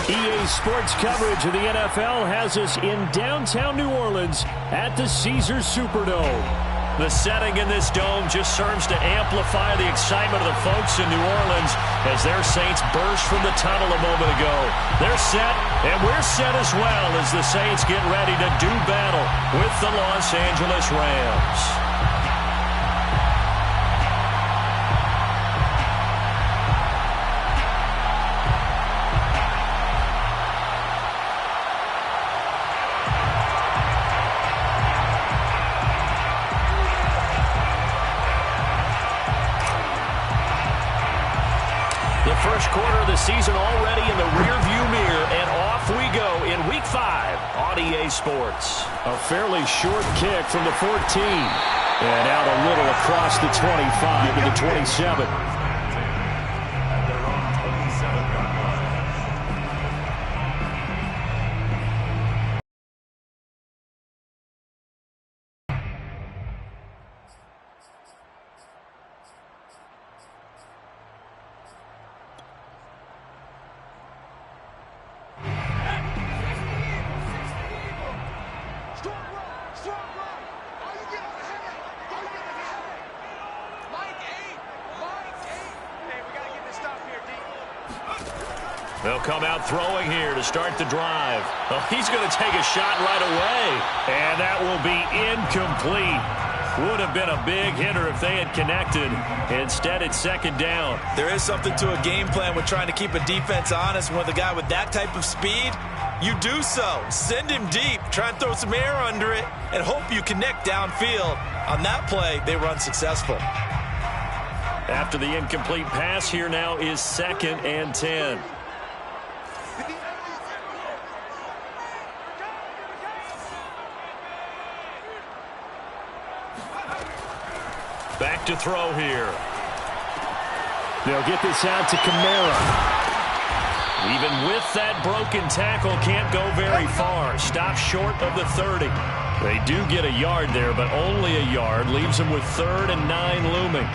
EA Sports coverage of the NFL has us in downtown New Orleans at the Caesars Superdome. The setting in this dome just serves to amplify the excitement of the folks in New Orleans as their Saints burst from the tunnel a moment ago. They're set, and we're set as well as the Saints get ready to do battle with the Los Angeles Rams. First quarter of the season already in the rearview mirror, and off we go in Week 5 on EA Sports. A fairly short kick from the 14, and out a little across the 25 to the 27. They'll come out throwing here to start the drive. Well, he's going to take a shot right away, and that will be incomplete. Would have been a big hitter if they had connected. Instead, it's second down. There is something to a game plan with trying to keep a defense honest. With a guy with that type of speed, you do so. Send him deep, try and throw some air under it, and hope you connect downfield. On that play, they were unsuccessful. After the incomplete pass, here now is 2nd and 10. Back to throw here. They'll get this out to Kamara. Even with that broken tackle, can't go very far. Stop short of the 30. They do get a yard there, but only a yard. Leaves them with 3rd and 9 looming.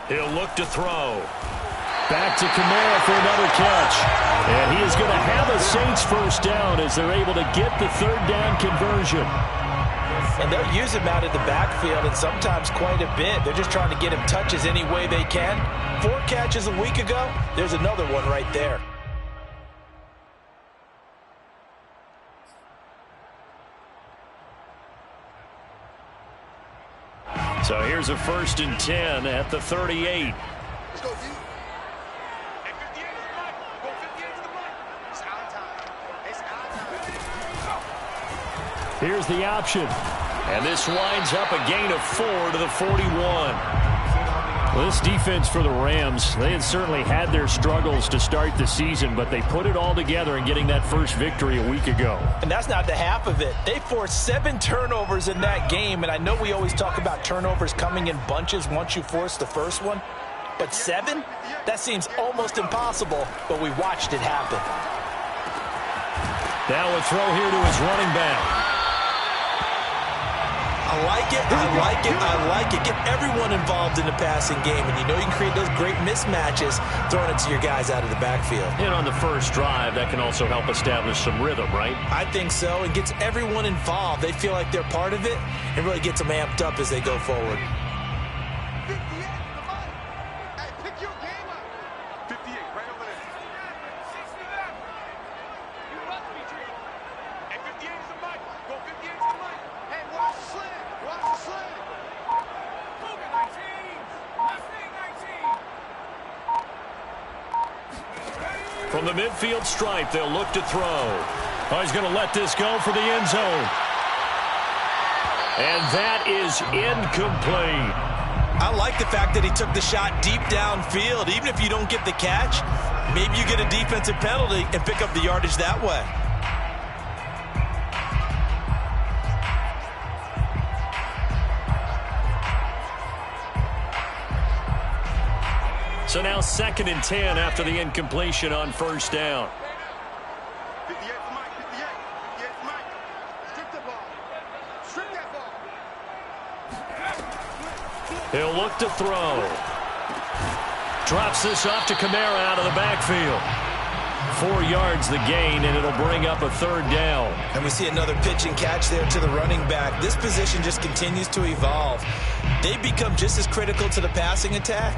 He'll look to throw. Back to Kamara for another catch. And he is going to have a Saints first down as they're able to get the 3rd down conversion. And they'll use him out of the backfield, and sometimes quite a bit. They're just trying to get him touches any way they can. 4 catches a week ago. There's another one right there. So here's a 1st and 10 at the 38. Let's go, D. Here's the option. And this winds up a gain of 4 to the 41. Well, this defense for the Rams, they had certainly had their struggles to start the season, but they put it all together in getting that first victory a week ago. And that's not the half of it. They forced 7 turnovers in that game, and I know we always talk about turnovers coming in bunches once you force the first one, but 7? That seems almost impossible, but we watched it happen. Now a throw here to his running back. I like it, I like it, I like it. Get everyone involved in the passing game, and you know you can create those great mismatches throwing it to your guys out of the backfield. And on the first drive, that can also help establish some rhythm, right? I think so. It gets everyone involved. They feel like they're part of it, and really gets them amped up as they go forward. 58 to the body. Hey, pick your game up. 58, right over there. 60 left. You must be treated. Hey, 58 is the mic. Go 58 is the mic. Hey, watch the slam. Watch the slam. Move it, 19. Let's see, 19. From the midfield stripe, they'll look to throw. Oh, he's going to let this go for the end zone. And that is incomplete. I like the fact that he took the shot deep downfield. Even if you don't get the catch, maybe you get a defensive penalty and pick up the yardage that way. So now 2nd and 10 after the incompletion on first down. 58 for Mike, 58. 58 for Mike. Strip the ball. Strip that ball. He'll look to throw. Drops this off to Kamara out of the backfield. 4 yards the gain, and it'll bring up a 3rd down. And we see another pitch and catch there to the running back. This position just continues to evolve. They become just as critical to the passing attack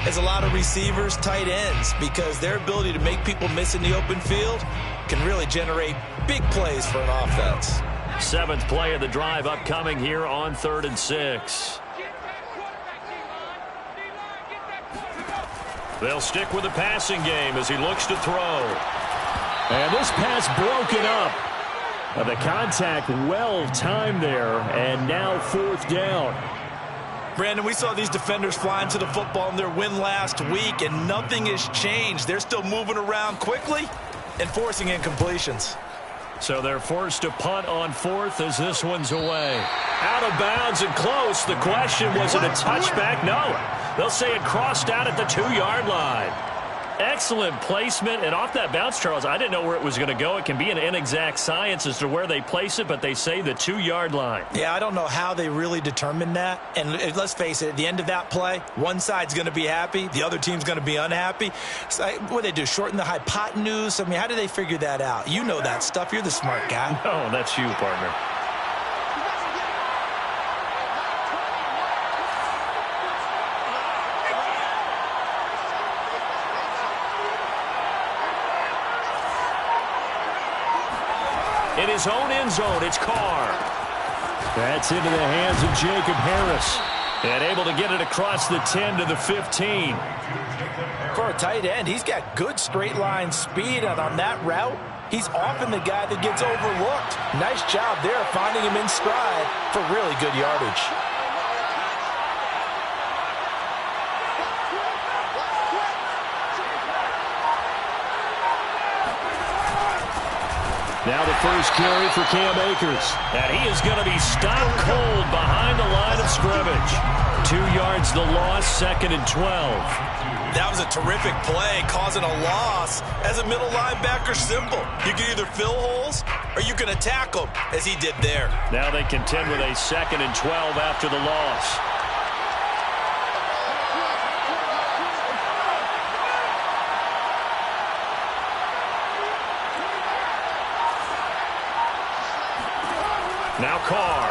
as a lot of receivers, tight ends, because their ability to make people miss in the open field can really generate big plays for an offense. 7th play of the drive upcoming here on 3rd and 6. They'll stick with the passing game as he looks to throw. And this pass broken up. The contact well timed there, and now 4th down. Brandon, we saw these defenders flying to the football in their win last week, and nothing has changed. They're still moving around quickly and forcing incompletions. So they're forced to punt on 4th as this one's away. Out of bounds and close. The question, was it a touchback? No. They'll say it crossed out at the 2-yard line. Excellent placement. And off that bounce, Charles, I didn't know where it was going to go. It can be an inexact science as to where they place it, but they say the 2-yard line. Yeah, I don't know how they really determined that. And let's face it, at the end of that play, one side's going to be happy, the other team's going to be unhappy. So, what do they do, shorten the hypotenuse? I mean, how do they figure that out? You know that stuff. You're the smart guy. No, that's you, partner. In his own end zone, it's Carr. That's into the hands of Jacob Harris. And able to get it across the 10 to the 15. For a tight end, he's got good straight line speed, and on that route, he's often the guy that gets overlooked. Nice job there finding him in stride for really good yardage. Now the first carry for Cam Akers. And he is going to be stopped cold behind the line of scrimmage. 2 yards the loss, 2nd and 12. That was a terrific play, causing a loss. As a middle linebacker, simple. You can either fill holes or you can attack them, as he did there. Now they contend with a 2nd and 12 after the loss. Now Carr.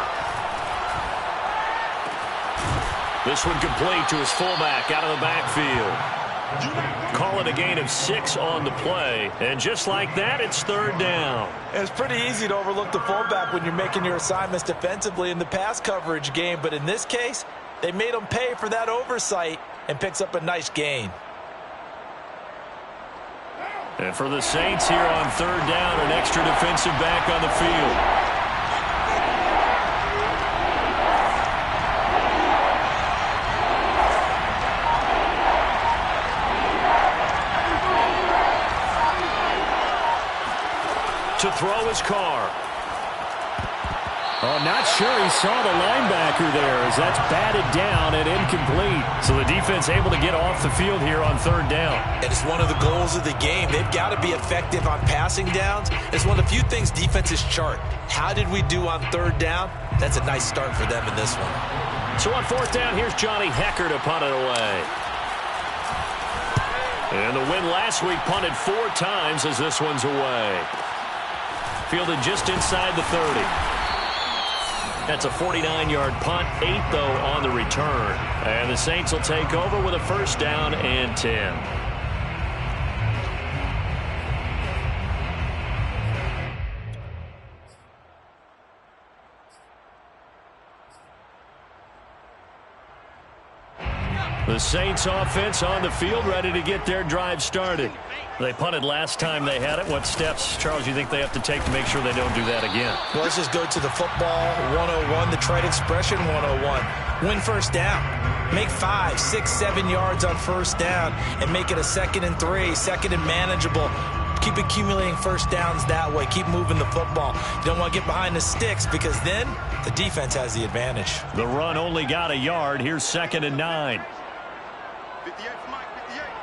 This one complete to his fullback out of the backfield. Call it a gain of 6 on the play. And just like that, it's 3rd down. It's pretty easy to overlook the fullback when you're making your assignments defensively in the pass coverage game. But in this case, they made him pay for that oversight and picks up a nice gain. And for the Saints here on 3rd down, an extra defensive back on the field. To throw his Carr. Oh, not sure he saw the linebacker there as that's batted down and incomplete. So the defense able to get off the field here on 3rd down. And it's one of the goals of the game. They've got to be effective on passing downs. It's one of the few things defenses chart. How did we do on 3rd down? That's a nice start for them in this one. So on 4th down, here's Johnny Hecker to punt it away. And the win last week punted 4 times as this one's away. Fielded just inside the 30. That's a 49-yard punt, 8 though on the return. And the Saints will take over with a 1st down and 10. The Saints offense on the field ready to get their drive started. They punted last time they had it. What steps, Charles, you think they have to take to make sure they don't do that again? Well, let's just go to the football 101, the trite expression 101. Win 1st down. Make 5, 6, 7 yards on 1st down and make it a 2nd and 3, 2nd and manageable. Keep accumulating 1st downs that way. Keep moving the football. You don't want to get behind the sticks because then the defense has the advantage. The run only got a yard. Here's 2nd and 9. 58 for Mike, 58.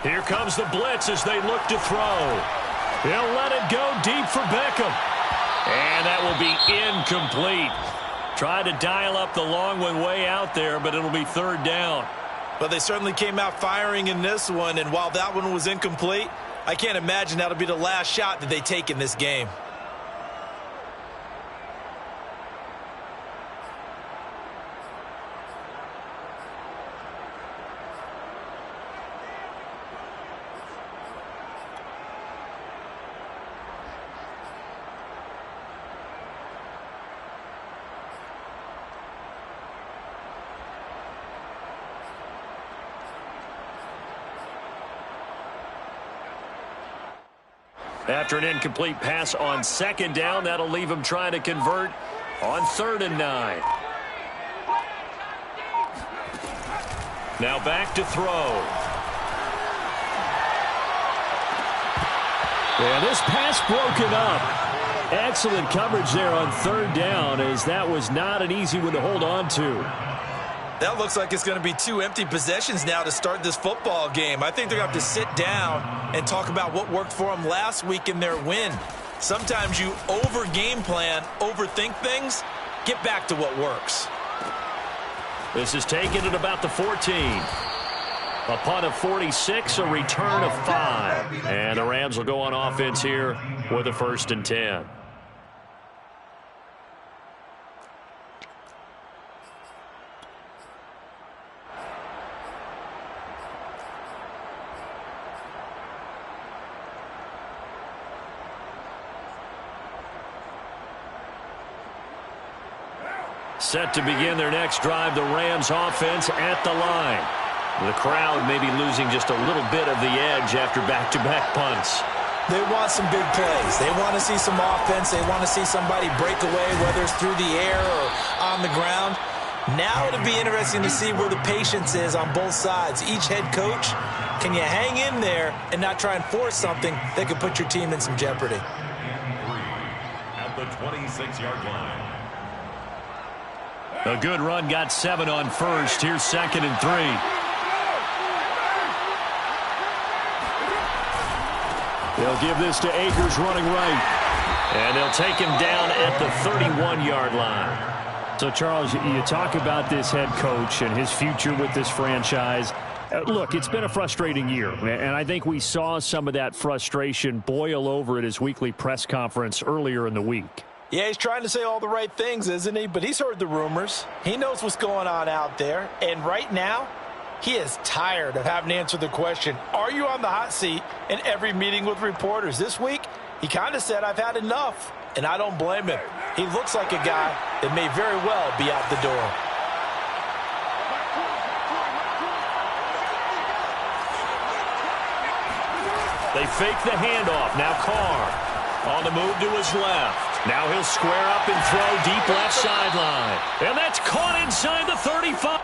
Here comes the blitz as they look to throw. He'll let it go deep for Beckham. And that will be incomplete. Tried to dial up the long one way out there, but it'll be third down. But they certainly came out firing in this one, and while that one was incomplete, I can't imagine that'll be the last shot that they take in this game. After an incomplete pass on second down, that'll leave him trying to convert on 3rd and 9. Now back to throw. And this pass broken up. Excellent coverage there on 3rd down, as that was not an easy one to hold on to. That looks like it's going to be 2 empty possessions now to start this football game. I think they're going to have to sit down and talk about what worked for them last week in their win. Sometimes you over-game plan, overthink things. Get back to what works. This is taken at about the 14. A punt of 46, a return of 5. And the Rams will go on offense here with a 1st and 10. Set to begin their next drive, the Rams offense at the line. The crowd may be losing just a little bit of the edge after back-to-back punts. They want some big plays. They want to see some offense. They want to see somebody break away, whether it's through the air or on the ground. Now it'll be interesting to see where the patience is on both sides. Each head coach, can you hang in there and not try and force something that could put your team in some jeopardy? At the 26-yard line. A good run, got 7 on 1st. Here's 2nd and 3. They'll give this to Akers running right. And they'll take him down at the 31-yard line. So, Charles, you talk about this head coach and his future with this franchise. Look, it's been a frustrating year, and I think we saw some of that frustration boil over at his weekly press conference earlier in the week. Yeah, he's trying to say all the right things, isn't he? But he's heard the rumors. He knows what's going on out there. And right now, he is tired of having to answer the question, are you on the hot seat in every meeting with reporters? This week, he kind of said, I've had enough. And I don't blame him. He looks like a guy that may very well be out the door. They fake the handoff. Now Carr on the move to his left. Now he'll square up and throw deep left sideline. And that's caught inside the 35.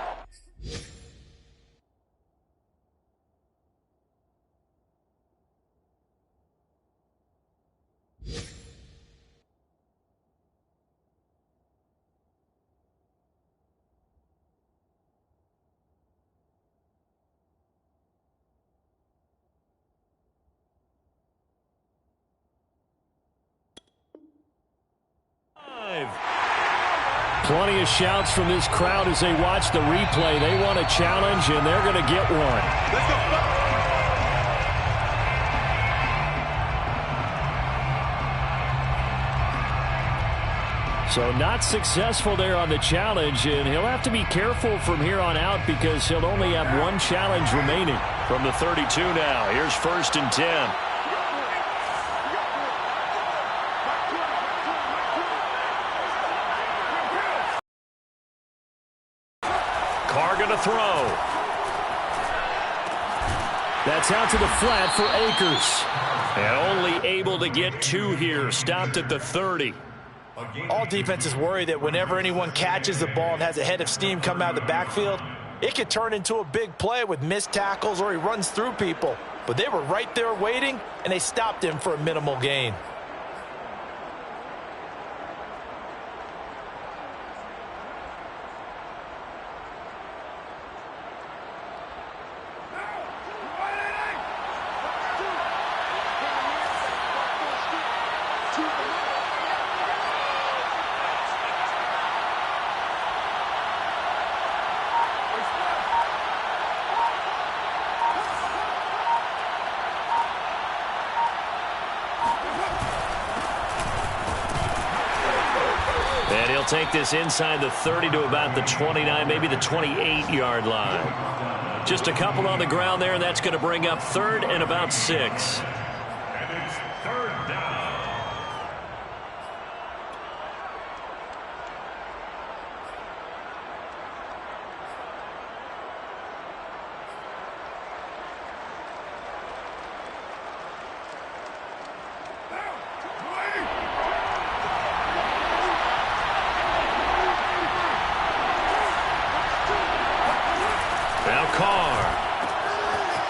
Plenty of shouts from this crowd as they watch the replay. They want a challenge, and they're going to get one. Let's go. So not successful there on the challenge, and he'll have to be careful from here on out because he'll only have one challenge remaining. From the 32 now, here's 1st and 10. Carr going to throw. That's out to the flat for Akers. And only able to get 2 here. Stopped at the 30. All defenses worry that whenever anyone catches the ball and has a head of steam come out of the backfield, it could turn into a big play with missed tackles or he runs through people. But they were right there waiting, and they stopped him for a minimal gain. And he'll take this inside the 30 to about the 29, maybe the 28-yard line. Just a couple on the ground there, and that's going to bring up 3rd and about 6. And it's 3rd down.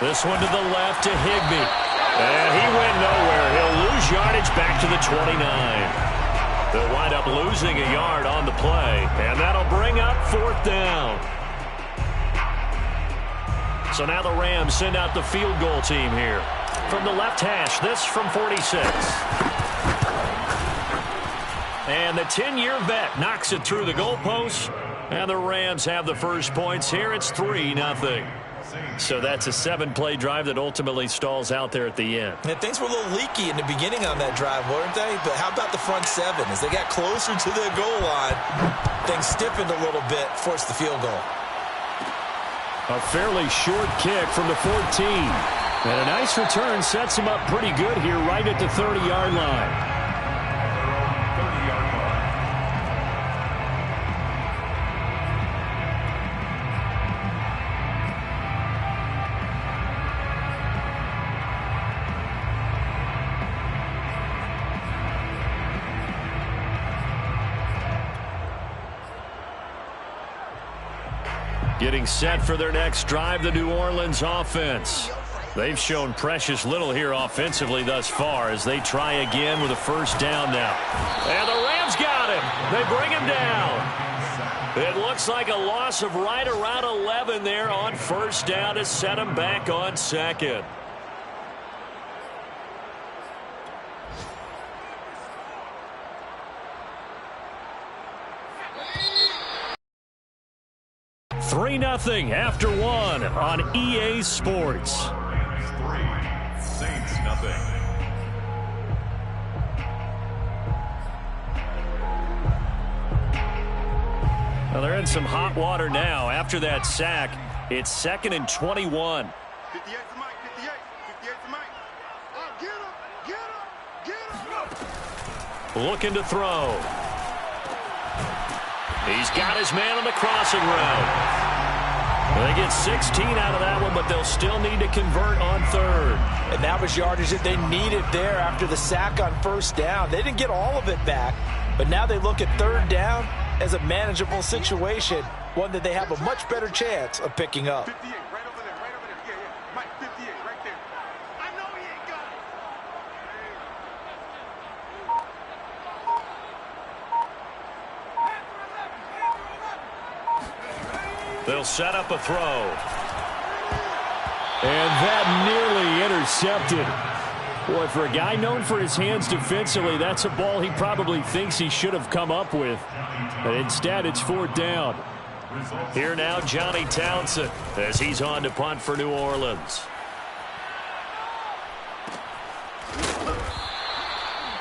This one to the left to Higbee. And he went nowhere. He'll lose yardage back to the 29. They'll wind up losing a yard on the play. And that'll bring up 4th down. So now the Rams send out the field goal team here. From the left hash, this from 46. And the 10-year vet knocks it through the goalpost. And the Rams have the first points here. It's 3-0. So that's a 7-play drive that ultimately stalls out there at the end. And things were a little leaky in the beginning on that drive, weren't they? But how about the front 7? As they got closer to the goal line, things stiffened a little bit, forced the field goal. A fairly short kick from the 14. And a nice return sets him up pretty good here right at the 30-yard line. Getting set for their next drive, the New Orleans offense. They've shown precious little here offensively thus far as they try again with a 1st down now. And the Rams got him. They bring him down. It looks like a loss of right around 11 there on 1st down to set him back on 2nd. Three 3-0 after 1 on EA Sports. 3, Saints nothing. Well, they're in some hot water now. After that sack, it's 2nd and 21. 58 to Mike, 58. 58 to Mike. Oh, get him. Looking to throw. He's got his man on the crossing route. They get 16 out of that one, but they'll still need to convert on 3rd. And that was yardage that they needed there after the sack on 1st down. They didn't get all of it back, but now they look at 3rd down as a manageable situation, one that they have a much better chance of picking up. 58, right over there, right over there. Yeah. Mike, 58, right there. I know he ain't got it. They'll set up a throw. And that nearly intercepted. Boy, for a guy known for his hands defensively, that's a ball he probably thinks he should have come up with. But instead, it's 4th down. Here now, Johnny Townsend, as he's on to punt for New Orleans.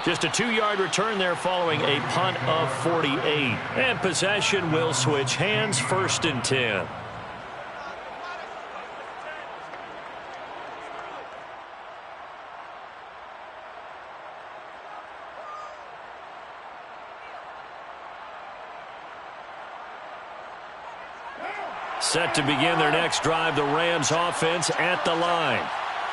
Just a 2-yard return there following a punt of 48. And possession will switch hands, 1st and 10. Set to begin their next drive, the Rams offense at the line.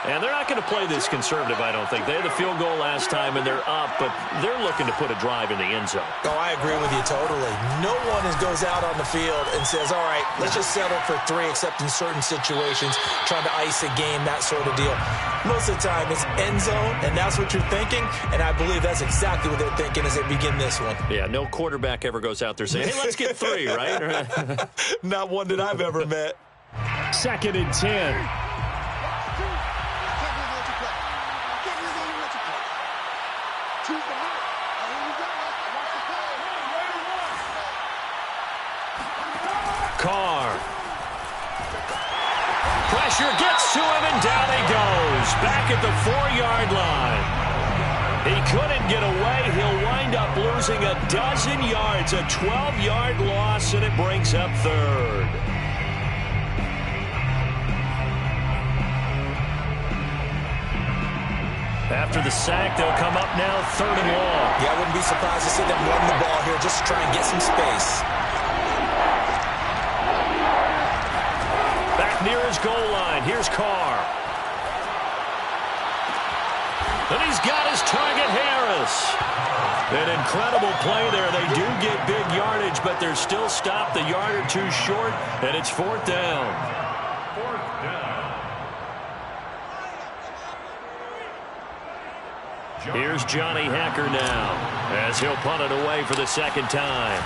And they're not going to play this conservative, I don't think. They had the field goal last time, and they're up, but they're looking to put a drive in the end zone. Oh, I agree with you totally. No one goes out on the field and says, all right, let's just settle for 3, except in certain situations, trying to ice a game, that sort of deal. Most of the time, it's end zone, and that's what you're thinking, and I believe that's exactly what they're thinking as they begin this one. Yeah, no quarterback ever goes out there saying, hey, let's get 3, right? Not one that I've ever met. 2nd and 10. Carr. Pressure gets to him, and down he goes. Back at the 4-yard line. He couldn't get away. He'll wind up losing a dozen yards, a 12-yard loss, and it brings up third. After the sack, they'll come up now third and long. Yeah, I wouldn't be surprised to see them run the ball here just to try and get some space. Back near his goal line. Here's Carr. And he's got his target, Harris. An incredible play there. They do get big yardage, but they're still stopped a yard or two short, and it's fourth down. Fourth down. Here's Johnny Hacker now as he'll punt it away for the second time.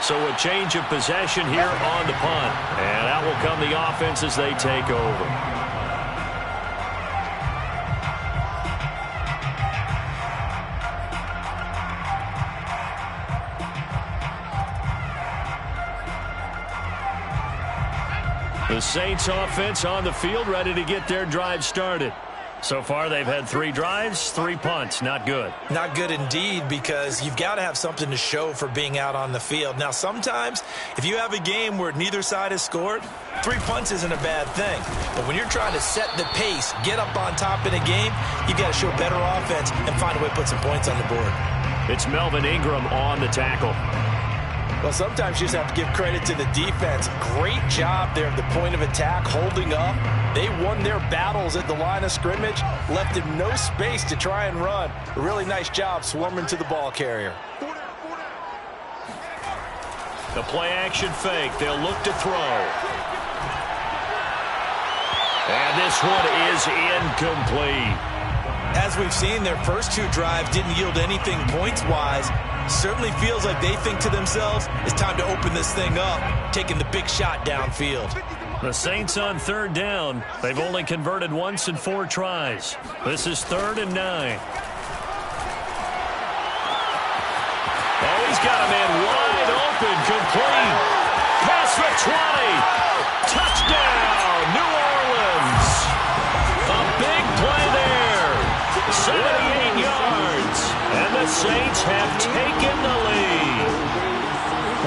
So a change of possession here on the punt. And out will come the offense as they take over. The Saints offense on the field, ready to get their drive started. So far, they've had 3 drives, 3 punts. Not good. Not good indeed, because you've got to have something to show for being out on the field. Now, sometimes, if you have a game where neither side has scored, 3 punts isn't a bad thing. But when you're trying to set the pace, get up on top in a game, you've got to show better offense and find a way to put some points on the board. It's Melvin Ingram on the tackle. Well, sometimes you just have to give credit to the defense. Great job there at the point of attack, holding up. They won their battles at the line of scrimmage, left him no space to try and run. A really nice job swarming to the ball carrier. The play-action fake. They'll look to throw. And this one is incomplete. As we've seen, their first 2 drives didn't yield anything points-wise. Certainly feels like they think to themselves, it's time to open this thing up, taking the big shot downfield. The Saints on third down. They've only converted once in 4 tries. This is 3rd and 9. Oh, he's got a man wide open, complete. Past the 20. Touchdown, New Orleans. A big play there. 78 yards. And the Saints have taken the lead.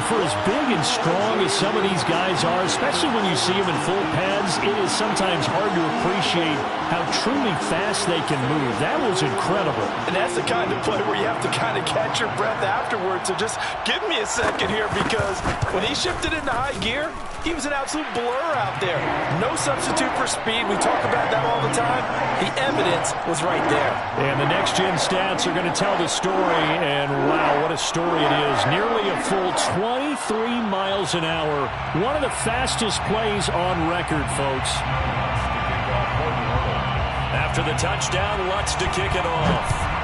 For as big and strong as some of these guys are, especially when you see them in full pads, it is sometimes hard to appreciate how truly fast they can move. That was incredible. And that's the kind of play where you have to kind of catch your breath afterwards. So just give me a second here, because when he shifted into high gear, he was an absolute blur out there. No substitute for speed. We talk about that all the time. The evidence was right there. And the next-gen stats are going to tell the story, and wow, what a story it is. Nearly a full 23 miles an hour. One of the fastest plays on record, folks. After the touchdown, Lutz to kick it off.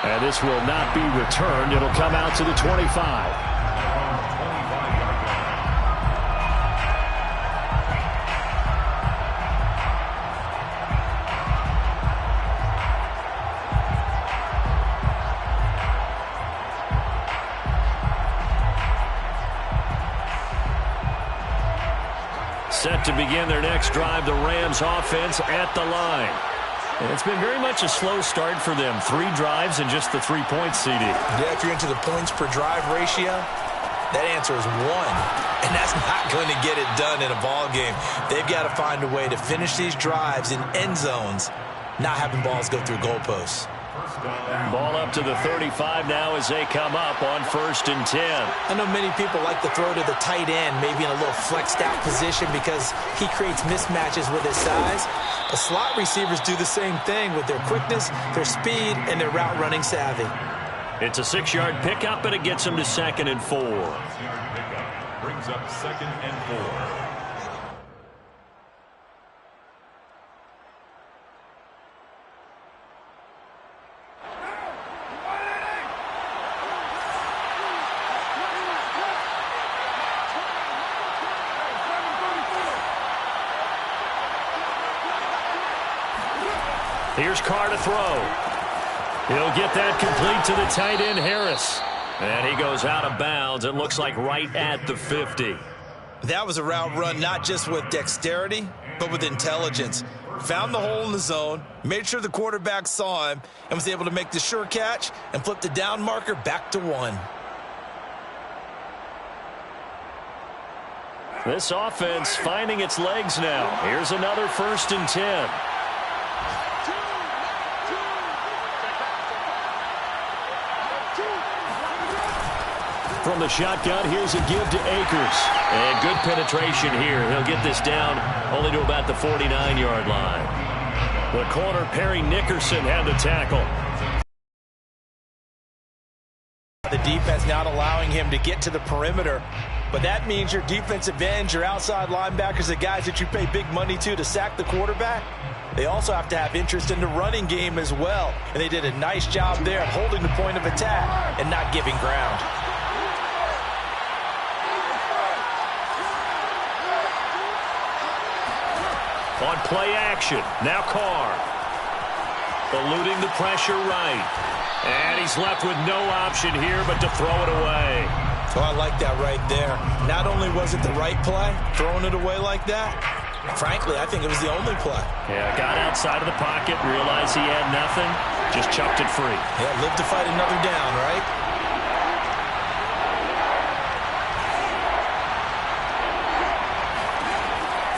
And this will not be returned. It'll come out to the 25. Set to begin their next drive, the Rams offense at the line. And it's been very much a slow start for them. 3 drives and just the 3 points, CD. Yeah, if you're into the points per drive ratio, that answer is 1. And that's not going to get it done in a ball game. They've got to find a way to finish these drives in end zones, not having balls go through goalposts. Ball up to the 35 now as they come up on 1st and 10. I know many people like to throw to the tight end, maybe in a little flexed out position because he creates mismatches with his size. But slot receivers do the same thing with their quickness, their speed, and their route running savvy. It's a 6-yard pickup, and it gets them to 2nd and 4. 6-yard pickup brings up 2nd and 4. Here's Carr to throw. He'll get that complete to the tight end, Harris. And he goes out of bounds. It looks like right at the 50. That was a route run not just with dexterity, but with intelligence. Found the hole in the zone, made sure the quarterback saw him, and was able to make the sure catch and flip the down marker back to 1. This offense finding its legs now. Here's another 1st and 10. From the shotgun, here's a give to Akers. And good penetration here. He'll get this down only to about the 49-yard line. The corner, Perry Nickerson, had the tackle. The defense not allowing him to get to the perimeter. But that means your defensive ends, your outside linebackers, the guys that you pay big money to sack the quarterback, they also have to have interest in the running game as well. And they did a nice job there of holding the point of attack and not giving ground. On play action, now Carr. Eluding the pressure right. And he's left with no option here but to throw it away. So I like that right there. Not only was it the right play, throwing it away like that, frankly, I think it was the only play. Yeah, got outside of the pocket, realized he had nothing, just chucked it free. Yeah, live to fight another down, right?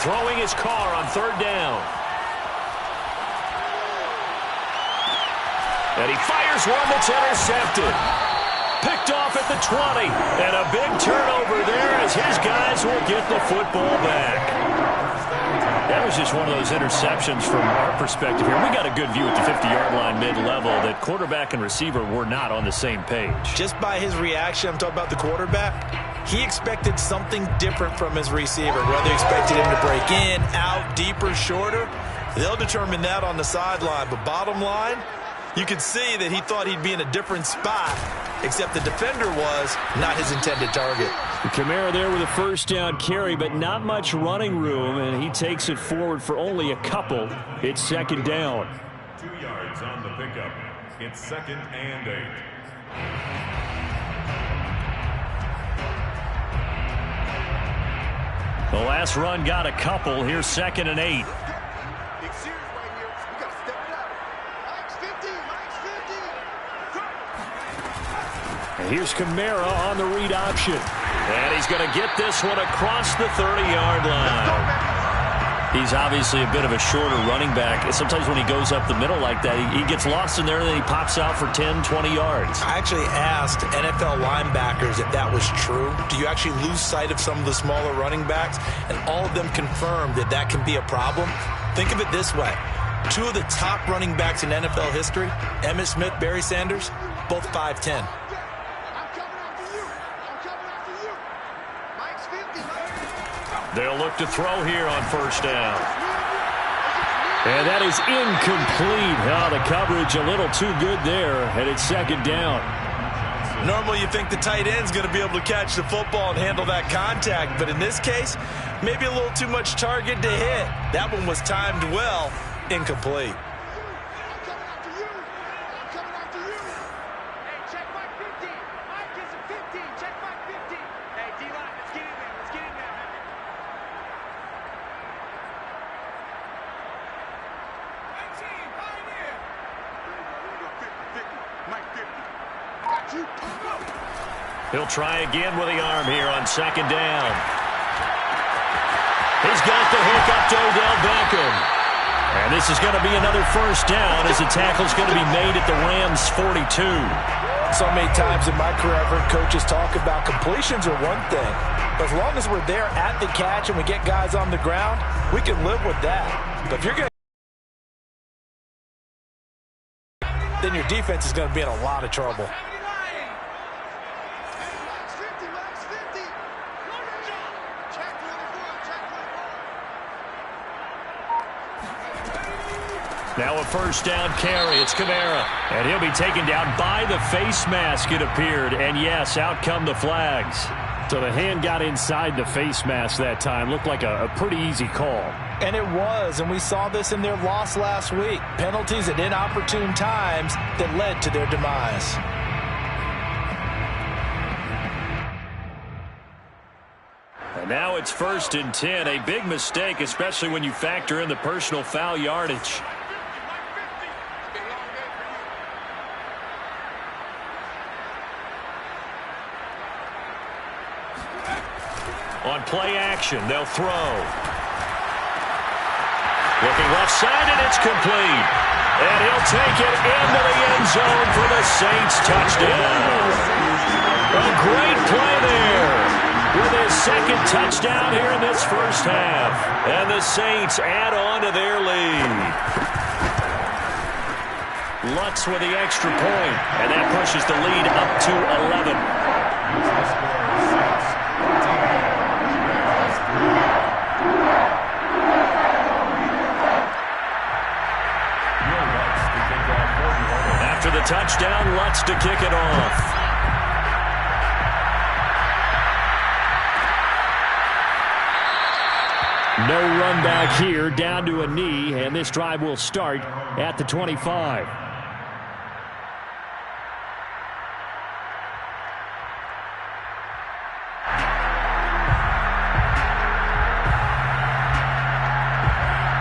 Throwing his Carr on 3rd down. And he fires one that's intercepted. Picked off at the 20. And a big turnover there as his guys will get the football back. That was just one of those interceptions from our perspective here. We got a good view at the 50-yard line mid-level that quarterback and receiver were not on the same page. Just by his reaction, I'm talking about the quarterback, he expected something different from his receiver. Whether he expected him to break in, out, deeper, shorter, they'll determine that on the sideline. But bottom line, you could see that he thought he'd be in a different spot, except the defender was not his intended target. Kamara there with a 1st down carry, but not much running room, and he takes it forward for only a couple. It's 2nd down. 2 yards on the pickup. It's 2nd and 8. The last run got a couple. Here's 2nd and 8. Big series right here. We got to step it up. Mike's 50. Mike's 50. And here's Kamara on the read option. And he's going to get this one across the 30-yard line. He's obviously a bit of a shorter running back. Sometimes when he goes up the middle like that, he gets lost in there and then he pops out for 10, 20 yards. I actually asked NFL linebackers if that was true. Do you actually lose sight of some of the smaller running backs? And all of them confirmed that that can be a problem. Think of it this way. 2 of the top running backs in NFL history, Emmitt Smith, Barry Sanders, both 5'10". They'll look to throw here on 1st down. And that is incomplete. Oh, the coverage a little too good there, and it's 2nd down. Normally you think the tight end's going to be able to catch the football and handle that contact, but in this case, maybe a little too much target to hit. That one was timed well, incomplete. He'll try again with the arm here on 2nd down. He's got the hook up to Odell Beckham. And this is going to be another 1st down as the tackle's going to be made at the Rams' 42. So many times in my career, I've heard coaches talk about completions are one thing. But as long as we're there at the catch and we get guys on the ground, we can live with that. But if you're going to, then your defense is going to be in a lot of trouble. Now a 1st down carry. It's Kamara. And he'll be taken down by the face mask, it appeared. And yes, out come the flags. So the hand got inside the face mask that time. Looked like a pretty easy call. And it was, and we saw this in their loss last week. Penalties at inopportune times that led to their demise. Now it's 1st and 10. A big mistake, especially when you factor in the personal foul yardage. On play action, they'll throw. Looking left side, and it's complete. And he'll take it into the end zone for the Saints touchdown. A great play there with his second touchdown here in this first half. And the Saints add on to their lead. Lutz with the extra point, and that pushes the lead up to 11. After the touchdown, Lutz to kick it off. No run back here, down to a knee, and this drive will start at the 25.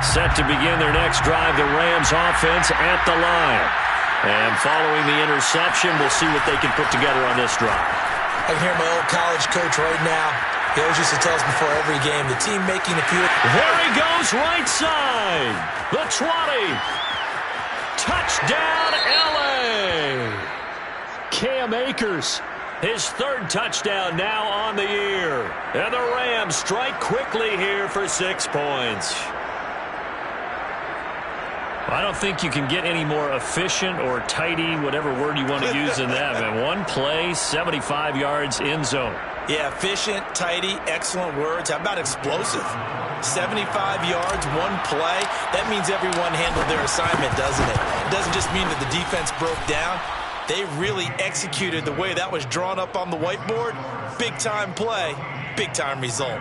Set to begin their next drive, the Rams offense at the line. And following the interception, we'll see what they can put together on this drive. I can hear my old college coach right now. He always used to tell us before every game, the team making a few. There he goes, right side. The 20. Touchdown, L.A. Cam Akers, his third touchdown now on the year. And the Rams strike quickly here for 6 points. I don't think you can get any more efficient or tidy, whatever word you want to use in that. Man, one play, 75 yards in zone. Yeah, efficient, tidy, excellent words. How about explosive? 75 yards, one play. That means everyone handled their assignment, doesn't it? It doesn't just mean that the defense broke down. They really executed the way that was drawn up on the whiteboard. Big-time play, big-time result.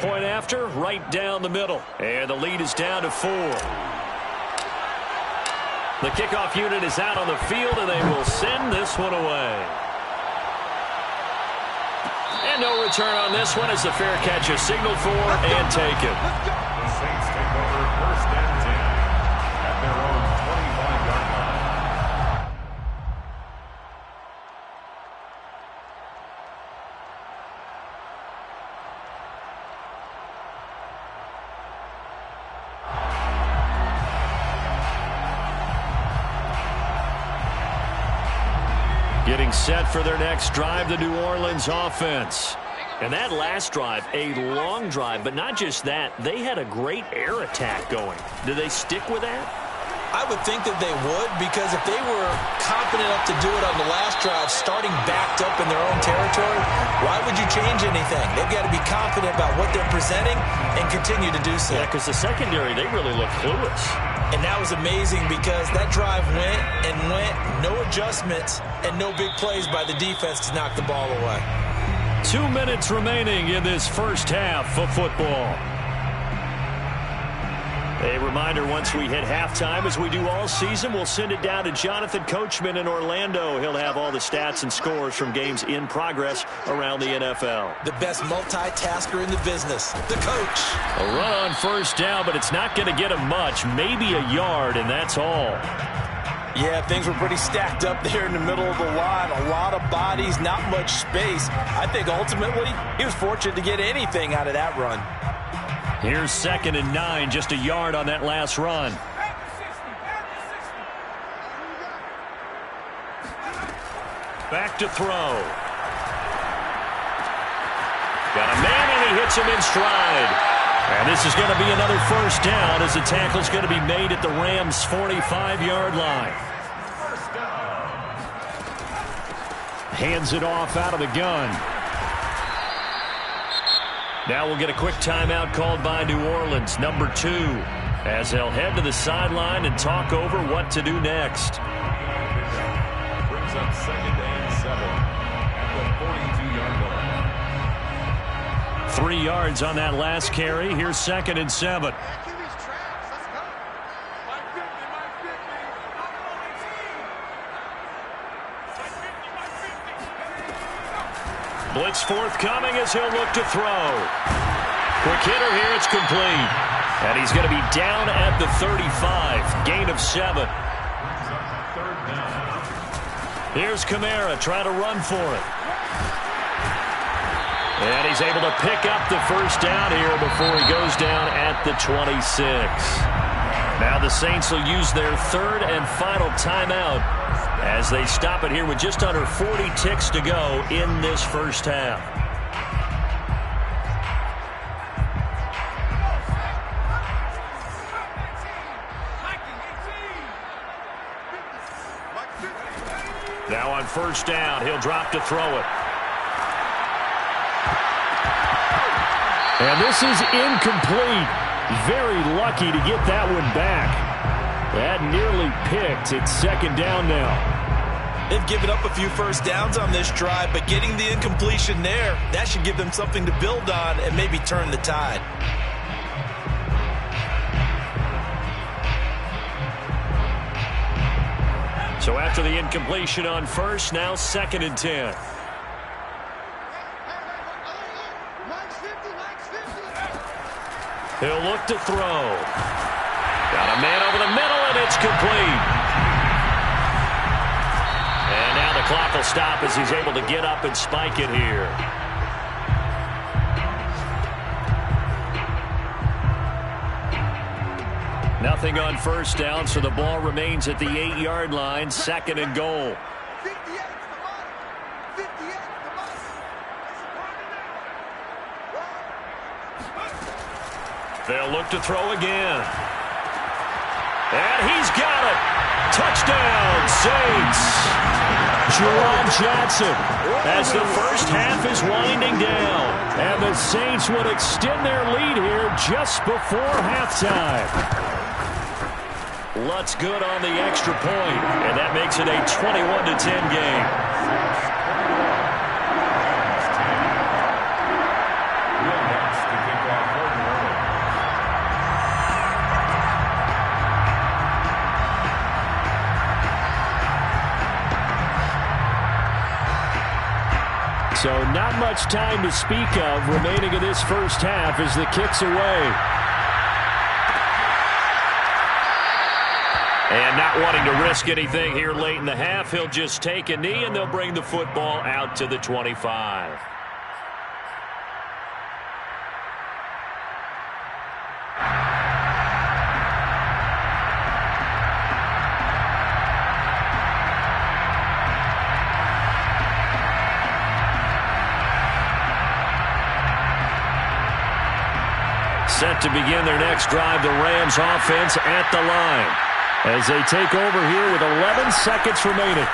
Point after, right down the middle. And the lead is down to 4. The kickoff unit is out on the field, and they will send this one away. And no return on this one as the fair catch is signaled for and taken. The Saints take over 1st and 10 at their own 25-yard line. Getting set for their next drive, the New Orleans offense. And that last drive, a long drive, but not just that. They had a great air attack going. Do they stick with that? I would think that they would, because if they were confident enough to do it on the last drive, starting backed up in their own territory, why would you change anything? They've got to be confident about what they're presenting and continue to do so. Yeah, because the secondary, they really look clueless. And that was amazing because that drive went and went, no adjustments, and no big plays by the defense to knock the ball away. 2 minutes remaining in this first half of football. A reminder, once we hit halftime, as we do all season, we'll send it down to Jonathan Coachman in Orlando. He'll have all the stats and scores from games in progress around the NFL. The best multitasker in the business, the coach. A run on first down, but it's not going to get him much. Maybe a yard, and that's all. Yeah, things were pretty stacked up there in the middle of the line. A lot of bodies, not much space. I think ultimately he was fortunate to get anything out of that run. Here's 2nd and 9, just a yard on that last run. Back to throw. Got a man, and he hits him in stride. And this is going to be another first down as the tackle's going to be made at the Rams' 45-yard line. Hands it off out of the gun. Now we'll get a quick timeout called by New Orleans, number 2, as they'll head to the sideline and talk over what to do next. Brings up 2nd and 7 at the 42-yard line. 3 yards on that last carry. Here's 2nd and 7. Blitz forthcoming as he'll look to throw. Quick hitter here, it's complete. And he's going to be down at the 35. Gain of 7. Here's Kamara trying to run for it. And he's able to pick up the first down here before he goes down at the 26. Now the Saints will use their third and final timeout as they stop it here with just under 40 ticks to go in this first half. Now on first down, he'll drop to throw it. And this is incomplete. Very lucky to get that one back. That nearly picked. It's second down now. They've given up a few first downs on this drive, but getting the incompletion there, that should give them something to build on and maybe turn the tide. So after the incompletion on first, now second and 10. He'll look to throw. Got a man over the middle, and it's complete. And now the clock will stop as he's able to get up and spike it here. Nothing on first down, so the ball remains at the 8-yard line, second and goal. They'll look to throw again. And he's got it. Touchdown, Saints. Jerron Johnson as the first half is winding down. And the Saints would extend their lead here just before halftime. Lutz good on the extra point, and that makes it a 21-10 game. So not much time to speak of remaining in this first half as the kick's away. And not wanting to risk anything here late in the half, he'll just take a knee and they'll bring the football out to the 25. Set to begin their next drive, the Rams offense at the line as they take over here with 11 seconds remaining.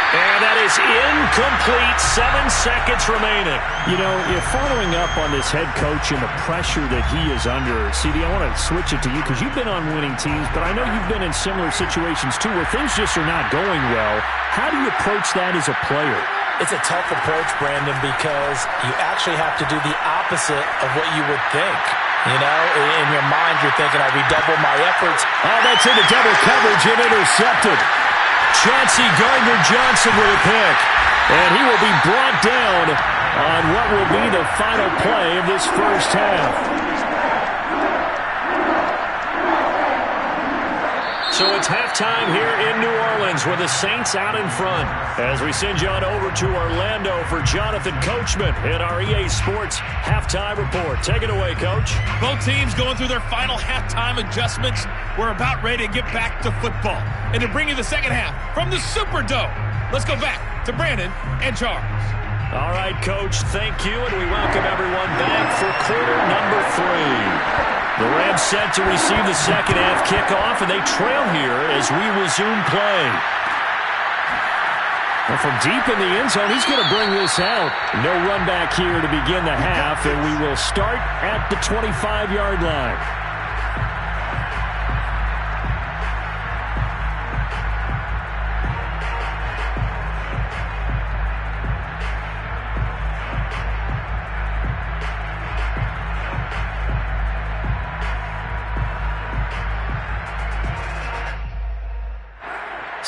And that is incomplete. 7 seconds remaining. You know, if following up on this head coach and the pressure that he is under, CD, I want to switch it to you because you've been on winning teams, but I know you've been in similar situations too where things just are not going well. How do you approach that as a player? It's a tough approach, Brandon, because you actually have to do the opposite of what you would think. You know, in your mind, you're thinking, I redouble my efforts. Oh, that's into double coverage and intercepted. Chauncey Gardner-Johnson with a pick. And he will be brought down on what will be the final play of this first half. So it's halftime here in New Orleans with the Saints out in front. As we send you on over to Orlando for Jonathan Coachman in our EA Sports Halftime Report. Take it away, Coach. Both teams going through their final halftime adjustments. We're about ready to get back to football. And to bring you the second half from the Superdome, let's go back to Brandon and Charles. All right, Coach, thank you, and we welcome everyone back for quarter number 3. The Rams set to receive the second half kickoff, and they trail here as we resume play. Well, from deep in the end zone, he's going to bring this out. No run back here to begin the half, and we will start at the 25-yard line.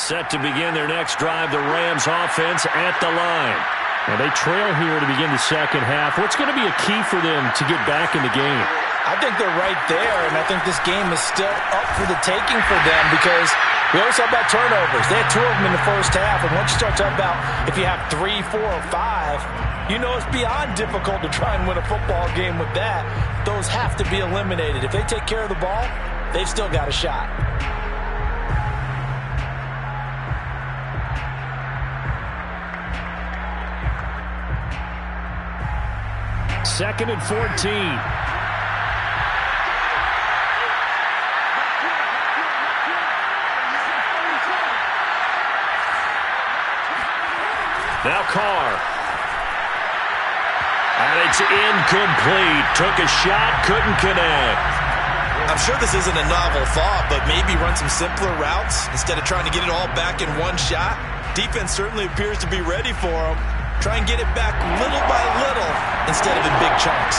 Set to begin their next drive, the Rams offense at the line. And they trail here to begin the second half. What's going to be a key for them to get back in the game? I think they're right there, and I think this game is still up for the taking for them because we always talk about turnovers. They had 2 of them in the first half, and once you start talking about if you have 3, 4, or 5, you know it's beyond difficult to try and win a football game with that. Those have to be eliminated. If they take care of the ball, they've still got a shot. Second and 14. Now Carr. And it's incomplete. Took a shot, couldn't connect. I'm sure this isn't a novel thought, but maybe run some simpler routes instead of trying to get it all back in one shot. Defense certainly appears to be ready for them. Try and get it back little by little instead of in big chunks.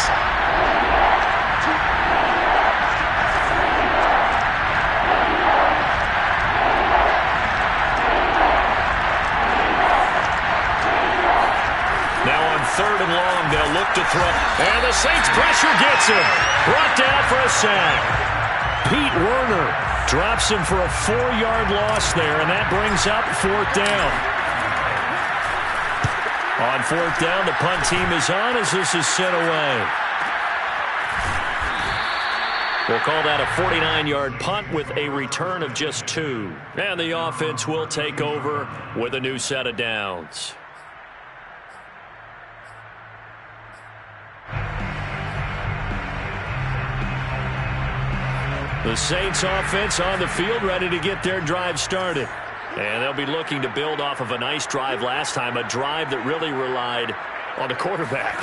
Now on 3rd and long, they'll look to throw. And the Saints pressure gets him. Brought down for a sack. Pete Werner drops him for a 4-yard loss there, and that brings up 4th down. On 4th down, the punt team is on as this is sent away. We'll call that a 49-yard punt with a return of just 2. And the offense will take over with a new set of downs. The Saints offense on the field ready to get their drive started. And they'll be looking to build off of a nice drive last time, a drive that really relied on the quarterback.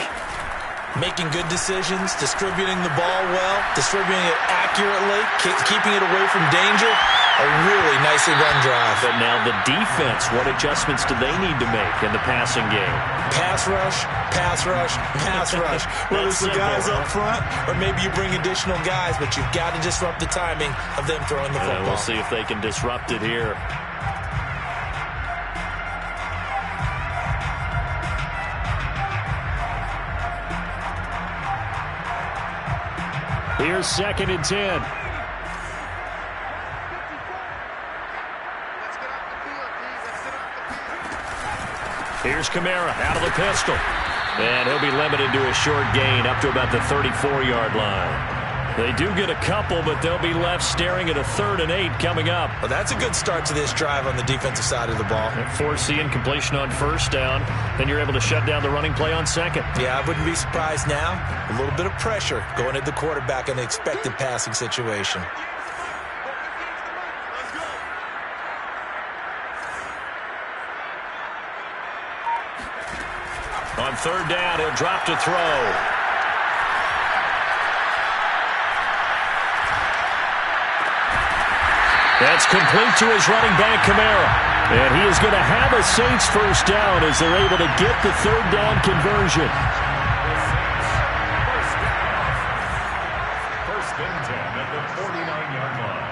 Making good decisions, distributing the ball well, distributing it accurately, keeping it away from danger. A really nicely run drive. But now the defense, what adjustments do they need to make in the passing game? Pass rush, pass rush, pass rush. Whether it's the guys up front or maybe you bring additional guys, but you've got to disrupt the timing of them throwing the football. We'll see if they can disrupt it here. Here's 2nd and 10. Here's Kamara out of the pistol. And he'll be limited to a short gain up to about the 34-yard line. They do get a couple, but they'll be left staring at a 3rd and 8 coming up. Well, that's a good start to this drive on the defensive side of the ball. Forcing completion on 1st down. Then you're able to shut down the running play on 2nd. Yeah, I wouldn't be surprised now. A little bit of pressure going at the quarterback in the expected passing situation. On 3rd down, he'll drop to throw. That's complete to his running back, Kamara. And he is going to have a Saints 1st down as they're able to get the 3rd down conversion. First and 10 at the 49-yard line.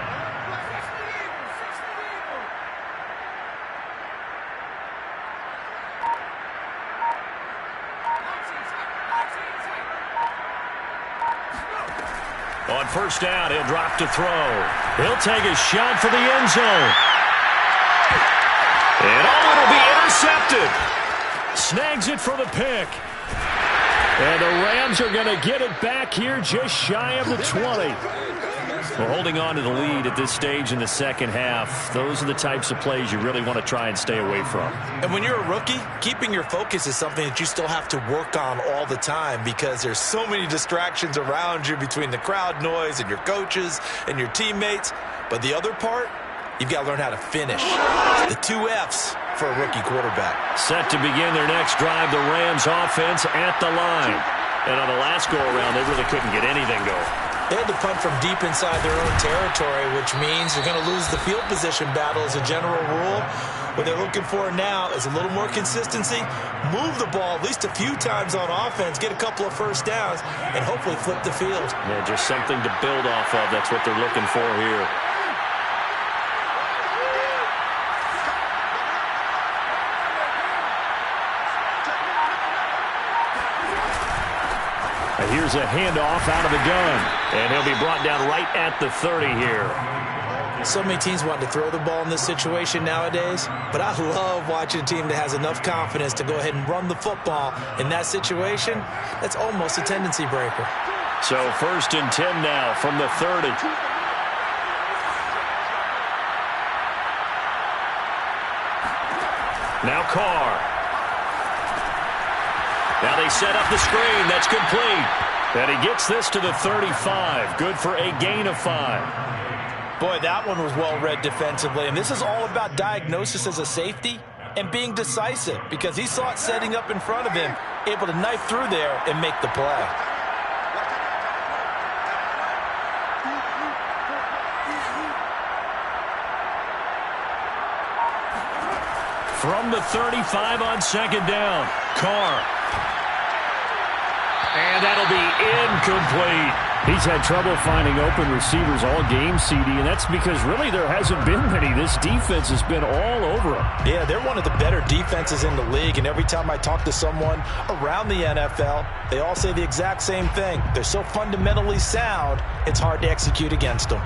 On 1st down, he'll drop to throw. He'll take a shot for the end zone. And it'll be intercepted. Snags it for the pick. And the Rams are going to get it back here just shy of the 20. Well, holding on to the lead at this stage in the second half, those are the types of plays you really want to try and stay away from. And when you're a rookie, keeping your focus is something that you still have to work on all the time because there's so many distractions around you between the crowd noise and your coaches and your teammates. But the other part, you've got to learn how to finish. The 2 F's for a rookie quarterback. Set to begin their next drive, the Rams offense at the line. And on the last go-around, they really couldn't get anything going. They had to punt from deep inside their own territory, which means they're going to lose the field position battle as a general rule. What they're looking for now is a little more consistency, move the ball at least a few times on offense, get a couple of 1st downs, and hopefully flip the field. Yeah, just something to build off of. That's what they're looking for here. here's a handoff out of the gun. And he'll be brought down right at the 30 here. So many teams want to throw the ball in this situation nowadays, but I love watching a team that has enough confidence to go ahead and run the football in that situation. That's almost a tendency breaker. So 1st and 10 now from the 30. Now Carr. Now they set up the screen. That's complete. And he gets this to the 35. Good for a gain of 5. Boy, that one was well read defensively. And this is all about diagnosis as a safety and being decisive, because he saw it setting up in front of him, able to knife through there and make the play. From the 35 on 2nd down, Carr. And that'll be incomplete. He's had trouble finding open receivers all game, CD, and that's because really there hasn't been many. This defense has been all over him. Yeah, they're one of the better defenses in the league, and every time I talk to someone around the NFL, they all say the exact same thing. They're so fundamentally sound, it's hard to execute against them.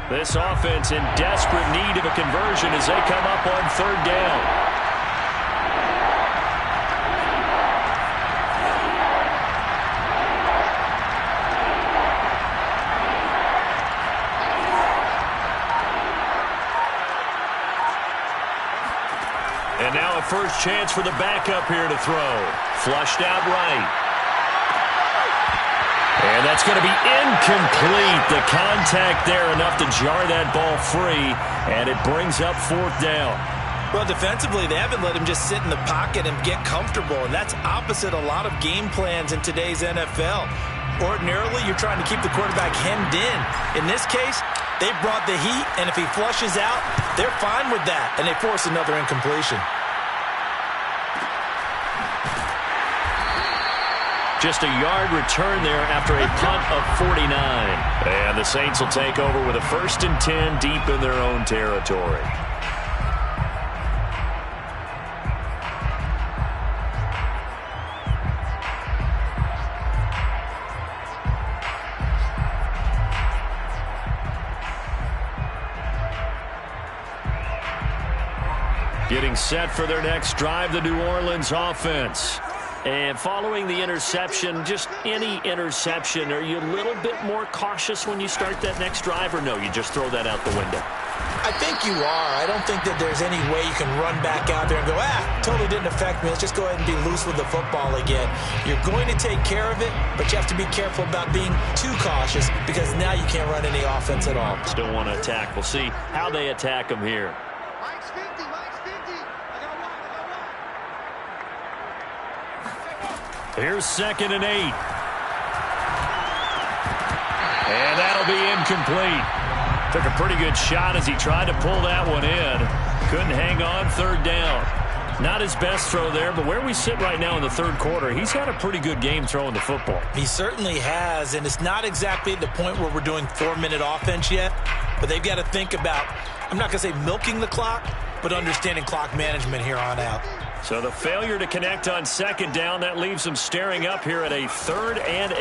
This offense in desperate need of a conversion as they come up on 3rd down. And now a first chance for the backup here to throw. Flushed out right. And that's going to be incomplete. The contact there enough to jar that ball free, and it brings up 4th down. Well, defensively, they haven't let him just sit in the pocket and get comfortable, and that's opposite a lot of game plans in today's NFL. Ordinarily, you're trying to keep the quarterback hemmed in. In this case, they brought the heat, and if he flushes out, they're fine with that, and they force another incompletion. Just a yard return there after a punt of 49. And the Saints will take over with a 1st and 10 deep in their own territory. Getting set for their next drive, the New Orleans offense. And following the interception, just any interception, are you a little bit more cautious when you start that next drive, or no, you just throw that out the window? I think you are. I don't think that there's any way you can run back out there and go, totally didn't affect me. Let's just go ahead and be loose with the football again. You're going to take care of it, but you have to be careful about being too cautious, because now you can't run any offense at all. Still want to attack. We'll see how they attack them here. Mike's 50, Mike's 50. I got one. Here's 2nd and 8. And that'll be incomplete. Took a pretty good shot as he tried to pull that one in. Couldn't hang on. 3rd down. Not his best throw there, but where we sit right now in the 3rd quarter, he's had a pretty good game throwing the football. He certainly has, and it's not exactly at the point where we're doing 4-minute offense yet, but they've got to think about, I'm not going to say milking the clock, but understanding clock management here on out. So the failure to connect on 2nd down, that leaves him staring up here at a 3rd and 8.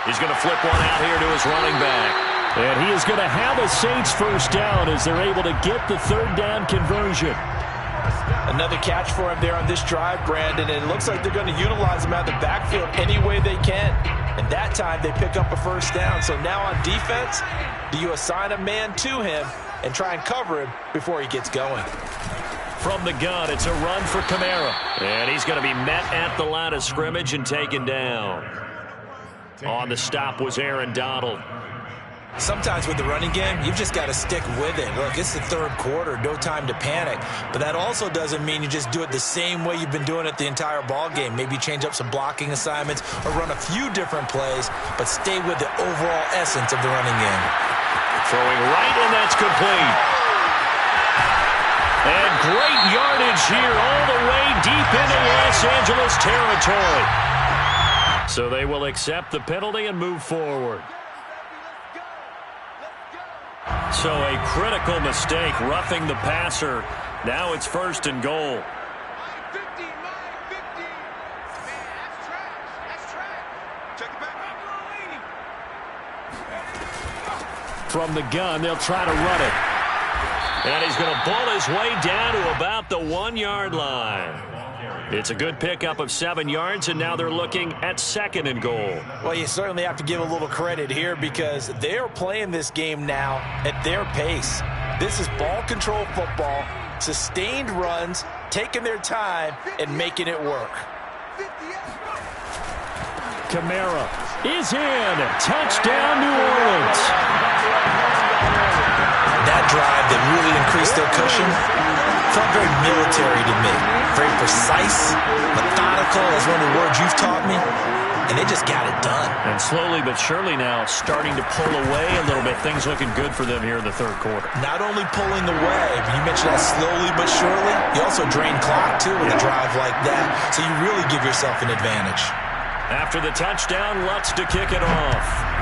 He's going to flip one out here to his running back. And he is going to have a Saints first down as they're able to get the 3rd down conversion. Another catch for him there on this drive, Brandon, and it looks like they're going to utilize him out of the backfield any way they can. And that time they pick up a first down. So now on defense, do you assign a man to him and try and cover him before he gets going? From the gun, it's a run for Kamara. And he's going to be met at the line of scrimmage and taken down. On the stop was Aaron Donald. Sometimes with the running game, you've just got to stick with it. Look, it's the 3rd quarter, no time to panic. But that also doesn't mean you just do it the same way you've been doing it the entire ball game. Maybe change up some blocking assignments or run a few different plays, but stay with the overall essence of the running game. Throwing right, and that's complete. And great yardage here all the way deep into Los Angeles territory. So they will accept the penalty and move forward. So a critical mistake, roughing the passer. Now it's 1st and goal. From the gun, they'll try to run it. And he's going to bull his way down to about the 1-yard line. It's a good pickup of 7 yards, and now they're looking at 2nd and goal. Well, you certainly have to give a little credit here because they're playing this game now at their pace. This is ball control football, sustained runs, taking their time, and making it work. Kamara is in. Touchdown, New Orleans. That drive that really increased their cushion felt very military to me. Very precise, methodical, is one of the words you've taught me. And they just got it done. And slowly but surely now starting to pull away a little bit. Things looking good for them here in the 3rd quarter. Not only pulling away, but you mentioned that slowly but surely. You also drain clock, too, with a drive like that. So you really give yourself an advantage. After the touchdown, Lutz to kick it off.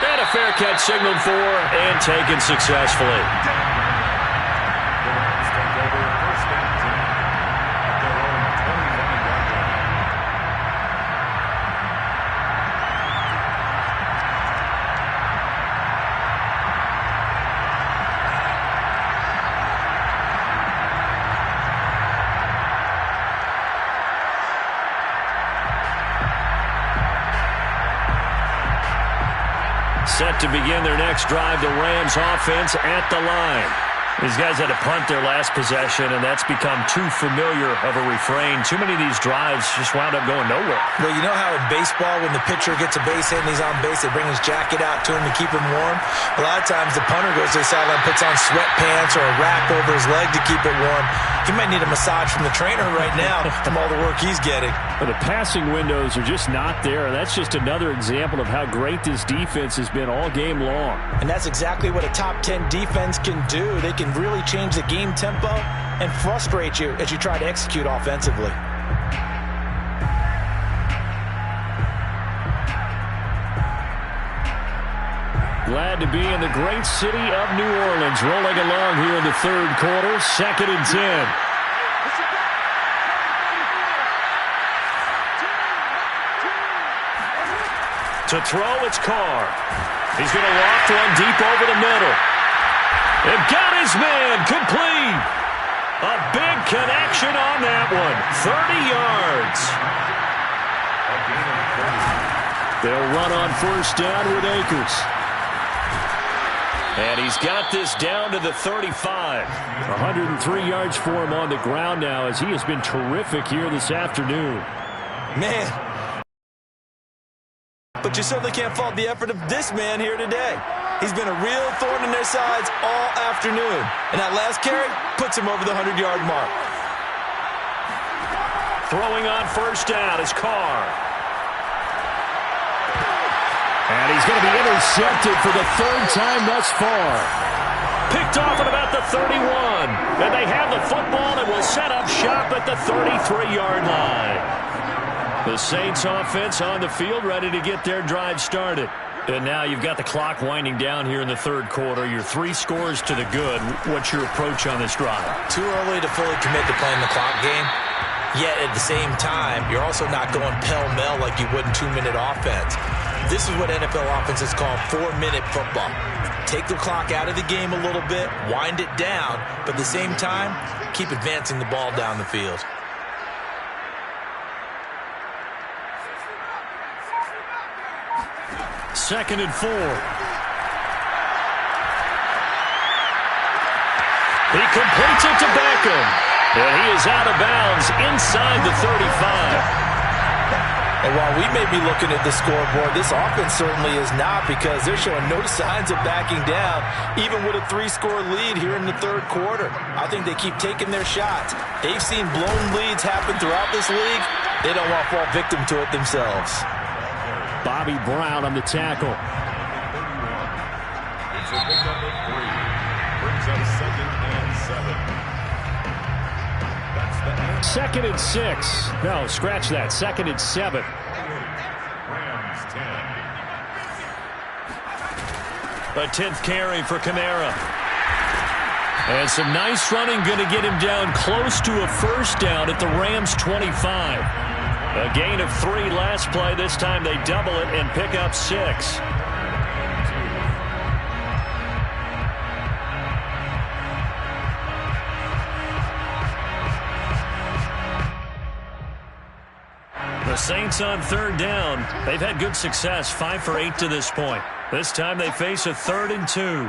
And a fair catch signaled for and taken successfully. Set to begin their next drive, the Rams offense at the line. These guys had to punt their last possession, and that's become too familiar of a refrain. Too many of these drives just wound up going nowhere. Well, you know how in baseball, when the pitcher gets a base hit and he's on base, they bring his jacket out to him to keep him warm? A lot of times the punter goes to the sideline, puts on sweatpants or a wrap over his leg to keep it warm. He might need a massage from the trainer right now from all the work he's getting. But the passing windows are just not there. That's just another example of how great this defense has been all game long. And that's exactly what a top 10 defense can do. They can really change the game tempo and frustrate you as you try to execute offensively. Glad to be in the great city of New Orleans. Rolling along here in the 3rd quarter. 2nd and 10. To throw, it's Carr. He's going to loft one deep over the middle. And got his man complete. A big connection on that one. 30 yards. They'll run on 1st down with Akers. And he's got this down to the 35. 103 yards for him on the ground now as he has been terrific here this afternoon. Man. But you certainly can't fault the effort of this man here today. He's been a real thorn in their sides all afternoon. And that last carry puts him over the 100-yard mark. Throwing on 1st down is Carr. And he's going to be intercepted for the 3rd time thus far. Picked off at about the 31. And they have the football and will set up shop at the 33-yard line. The Saints offense on the field ready to get their drive started. And now you've got the clock winding down here in the 3rd quarter. You're 3 scores to the good. What's your approach on this drive? Too early to fully commit to playing the clock game. Yet at the same time, you're also not going pell-mell like you would in 2-minute offense. This is what NFL offenses call 4-minute football. Take the clock out of the game a little bit, wind it down, but at the same time, keep advancing the ball down the field. Second and 4. He completes it to Beckham. And he is out of bounds inside the 35. And while we may be looking at the scoreboard, this offense certainly is not, because they're showing no signs of backing down, even with a 3-score lead here in the 3rd quarter. I think they keep taking their shots. They've seen blown leads happen throughout this league. They don't want to fall victim to it themselves. Bobby Brown on the tackle. It's a pickup of 3. Brings up 2nd and 7. That's the end. 2nd and 6. No, scratch that. 2nd and 7. Rams 10. A 10th carry for Kamara. And some nice running, going to get him down close to a 1st down at the Rams 25. A gain of 3 last play. This time they double it and pick up 6. The Saints on 3rd down. They've had good success, 5 for 8 to this point. This time they face a 3rd and 2.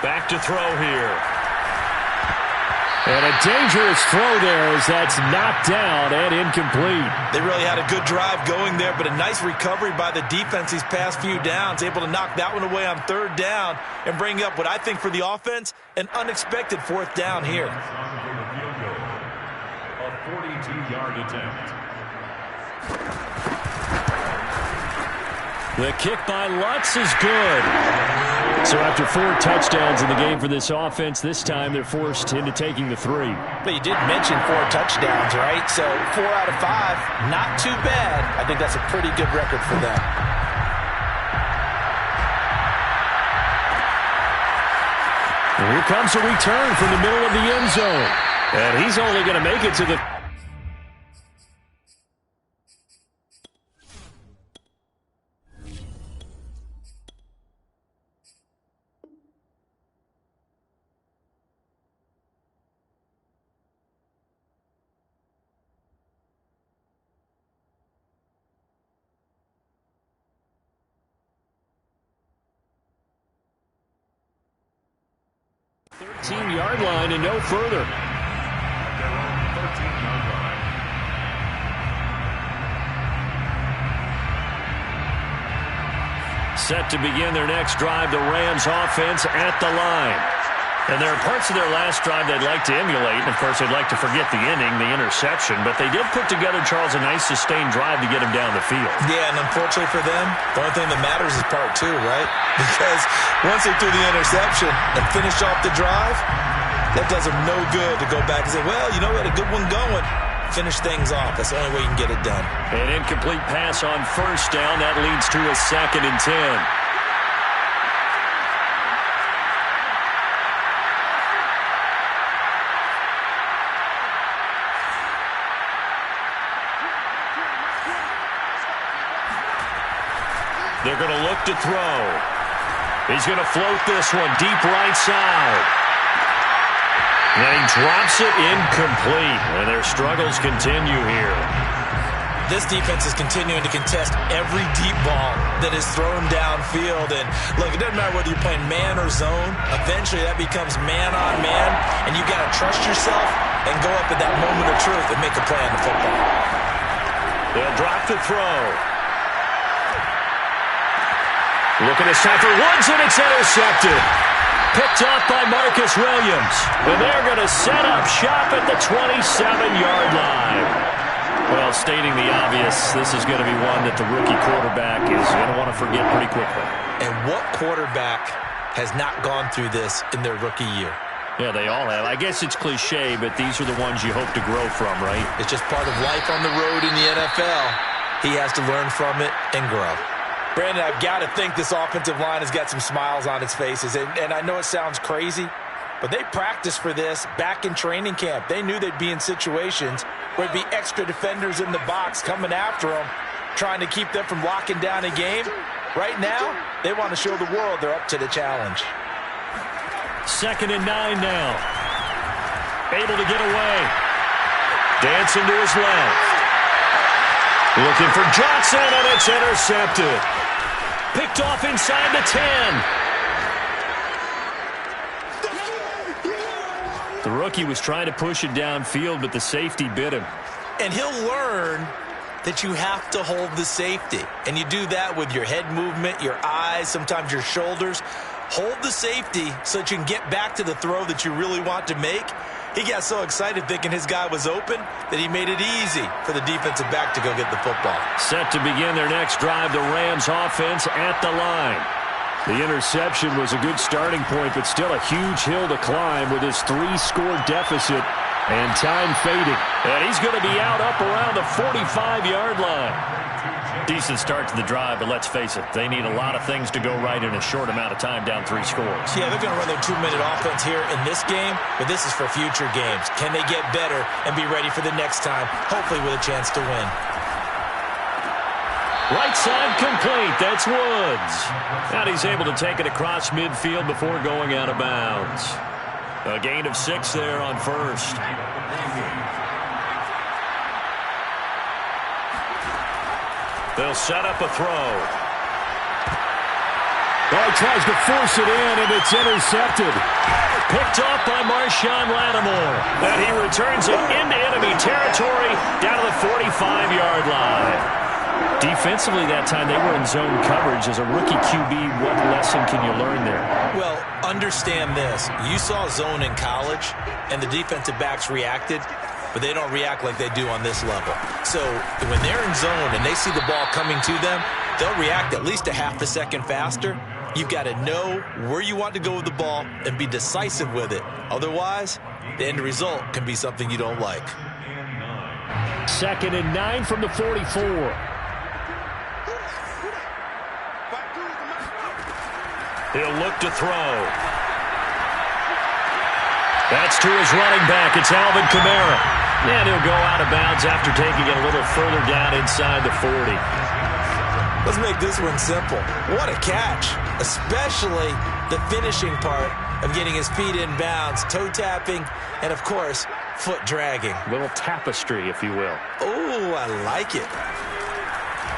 Back to throw here. And a dangerous throw there as that's knocked down and incomplete. They really had a good drive going there, but a nice recovery by the defense these past few downs, able to knock that one away on 3rd down and bring up what I think for the offense, an unexpected 4th down here. 42-yard attempt. The kick by Lutz is good. So after 4 touchdowns in the game for this offense, this time they're forced into taking the 3. But you did mention 4 touchdowns, right? So 4 out of 5, not too bad. I think that's a pretty good record for them. And here comes a return from the middle of the end zone. And he's only going to make it to the... yard line and no further. Their own 13-yard line. Set to begin their next drive, the Rams offense at the line. And there are parts of their last drive they'd like to emulate, and of course they'd like to forget the inning, the interception, but they did put together, Charles, a nice sustained drive to get him down the field. Yeah, and unfortunately for them, the only thing that matters is part 2, right? Because once they threw the interception and finished off the drive, that does them no good to go back and say, well, you know, we had a good one going. Finish things off. That's the only way you can get it done. An incomplete pass on 1st down. That leads to a 2nd and 10. They're going to look to throw. He's going to float this one deep right side. And he drops it incomplete. And their struggles continue here. This defense is continuing to contest every deep ball that is thrown downfield. And look, it doesn't matter whether you're playing man or zone. Eventually that becomes man on man. And you got to trust yourself and go up at that moment of truth and make a play on the football. They'll drop the throw. Looking to for Woods, and it's intercepted. Picked off by Marcus Williams. And they're going to set up shop at the 27-yard line. Well, stating the obvious, this is going to be one that the rookie quarterback is going to want to forget pretty quickly. And what quarterback has not gone through this in their rookie year? Yeah, they all have. I guess it's cliche, but these are the ones you hope to grow from, right? It's just part of life on the road in the NFL. He has to learn from it and grow. Brandon, I've got to think this offensive line has got some smiles on its faces. And I know it sounds crazy, but they practiced for this back in training camp. They knew they'd be in situations where there'd be extra defenders in the box coming after them, trying to keep them from locking down a game. Right now, they want to show the world they're up to the challenge. 2nd and 9 now. Able to get away. Dancing to his left. Looking for Johnson, and it's intercepted. Picked off inside the 10. The rookie was trying to push it downfield, but the safety bit him. And he'll learn that you have to hold the safety. And you do that with your head movement, your eyes, sometimes your shoulders. Hold the safety so that you can get back to the throw that you really want to make. He got so excited thinking his guy was open that he made it easy for the defensive back to go get the football. Set to begin their next drive, the Rams offense at the line. The interception was a good starting point, but still a huge hill to climb with his 3-score deficit and time fading. And he's going to be out up around the 45-yard line. Decent start to the drive, but let's face it, they need a lot of things to go right in a short amount of time, down 3 scores. Yeah, they're going to run their 2-minute offense here in this game, but this is for future games. Can they get better and be ready for the next time, hopefully with a chance to win? Right side complete. That's Woods. And he's able to take it across midfield before going out of bounds. A gain of 6 there on first. They'll set up a throw. Oh, he tries to force it in, and it's intercepted. Picked off by Marshawn Lattimore. And he returns it into enemy territory down to the 45-yard line. Defensively that time, they were in zone coverage. As a rookie QB, what lesson can you learn there? Well, understand this. You saw zone in college, and the defensive backs reacted, but they don't react like they do on this level. So when they're in zone and they see the ball coming to them, they'll react at least a half a second faster. You've got to know where you want to go with the ball and be decisive with it. Otherwise, the end result can be something you don't like. 2nd and 9 from the 44. He'll look to throw. That's to his running back. It's Alvin Kamara. And he'll go out of bounds after taking it a little further down inside the 40. Let's make this one simple. What a catch, especially the finishing part of getting his feet in bounds, toe tapping, and, of course, foot dragging. A little tapestry, if you will. Oh, I like it.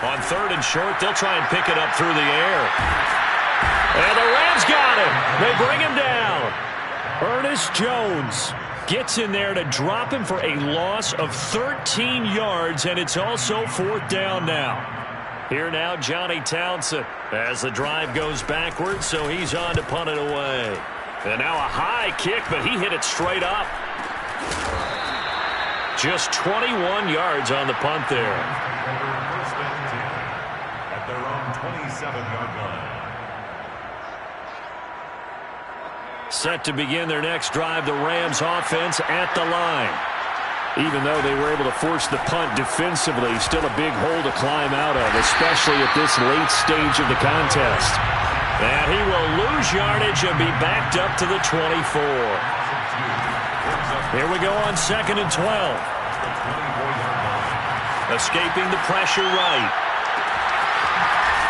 On 3rd and short, they'll try and pick it up through the air. And the Rams got him. They bring him down. Ernest Jones gets in there to drop him for a loss of 13 yards, and it's also 4th down now. Here now, Johnny Townsend, as the drive goes backwards, so he's on to punt it away. And now a high kick, but he hit it straight up. Just 21 yards on the punt there. First and 10 at their own 27-yard line. Set to begin their next drive, the Rams offense at the line. Even though they were able to force the punt defensively, still a big hole to climb out of, especially at this late stage of the contest. And he will lose yardage and be backed up to the 24. Here we go on 2nd and 12. Escaping the pressure right.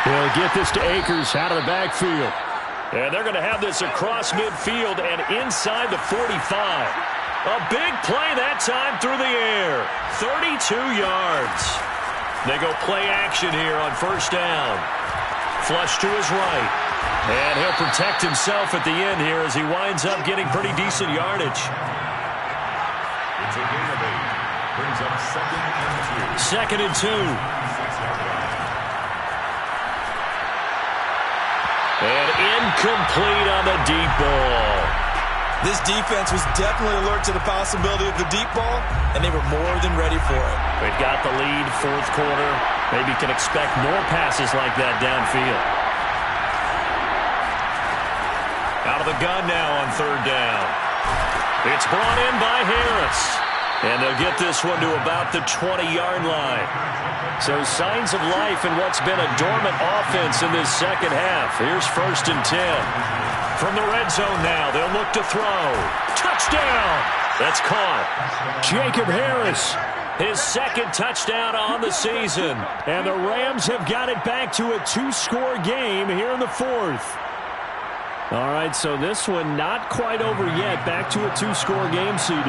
They'll get this to Akers out of the backfield. And they're going to have this across midfield and inside the 45. A big play that time through the air. 32 yards. They go play action here on 1st down. Flush to his right. And he'll protect himself at the end here as he winds up getting pretty decent yardage. It's a gain of 8. Brings up 2nd and 2. 2nd and 2. And incomplete on the deep ball. This defense was definitely alert to the possibility of the deep ball, and they were more than ready for it. They've got the lead, 4th quarter. Maybe can expect more passes like that downfield. Out of the gun now on 3rd down. It's brought in by Harris. And they'll get this one to about the 20-yard line. So signs of life in what's been a dormant offense in this 2nd half. Here's 1st and 10. From the red zone now, they'll look to throw. Touchdown! That's caught. Jacob Harris. His 2nd touchdown on the season. And the Rams have got it back to a 2-score game here in the 4th. All right, so this one not quite over yet. Back to a 2-score game, CD.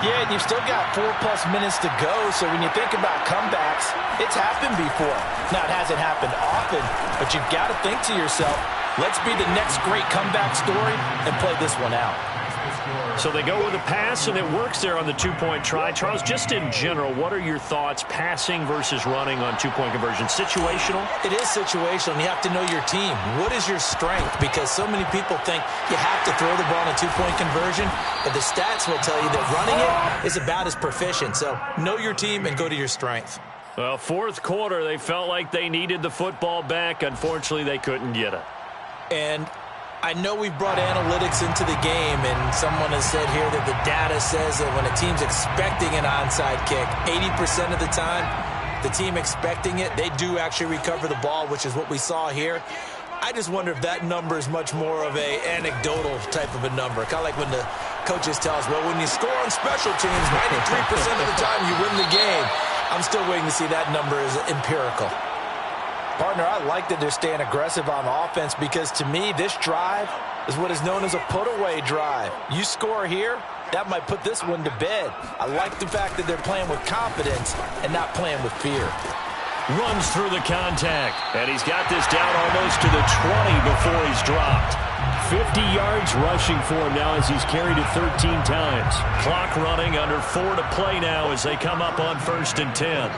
Yeah, and you've still got 4+ minutes to go, so when you think about comebacks, it's happened before. Now, it hasn't happened often, but you've got to think to yourself, let's be the next great comeback story and play this one out. So they go with a pass, and it works there on the 2-point try. Charles, just in general, what are your thoughts passing versus running on 2-point conversion? Situational? It is situational, and you have to know your team. What is your strength? Because so many people think you have to throw the ball in a 2-point conversion, but the stats will tell you that running it is about as proficient. So know your team and go to your strength. Well, 4th quarter, they felt like they needed the football back. Unfortunately, they couldn't get it. And I know we've brought analytics into the game, and someone has said here that the data says that when a team's expecting an onside kick, 80% of the time, the team expecting it, they do actually recover the ball, which is what we saw here. I just wonder if that number is much more of a anecdotal type of a number. Kind of like when the coaches tell us, well, when you score on special teams, 93% of the time you win the game. I'm still waiting to see that number is empirical. Partner, I like that they're staying aggressive on offense because to me, this drive is what is known as a put-away drive. You score here, that might put this one to bed. I like the fact that they're playing with confidence and not playing with fear. Runs through the contact, and he's got this down almost to the 20 before he's dropped. 50 yards rushing for him now as he's carried it 13 times. Clock running, under 4 to play now as they come up on 1st and 10.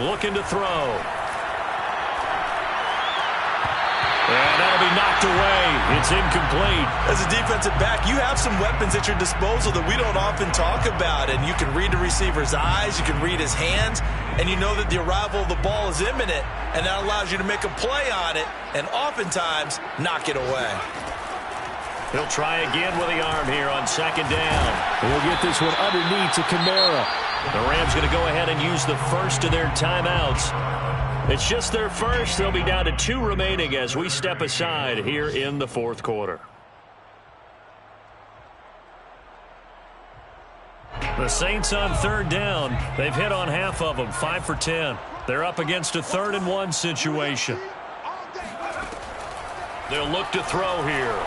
Looking to throw. And that'll be knocked away. It's incomplete. As a defensive back, you have some weapons at your disposal that we don't often talk about. And you can read the receiver's eyes, you can read his hands, and you know that the arrival of the ball is imminent. And that allows you to make a play on it and oftentimes knock it away. He'll try again with the arm here on 2nd down. He'll get this one underneath to Kamara. The Rams going to go ahead and use the first of their timeouts. It's just their first. They'll be down to 2 remaining as we step aside here in the 4th quarter. The Saints on 3rd down. They've hit on half of them, 5 for 10. They're up against a 3rd and 1 situation. They'll look to throw here.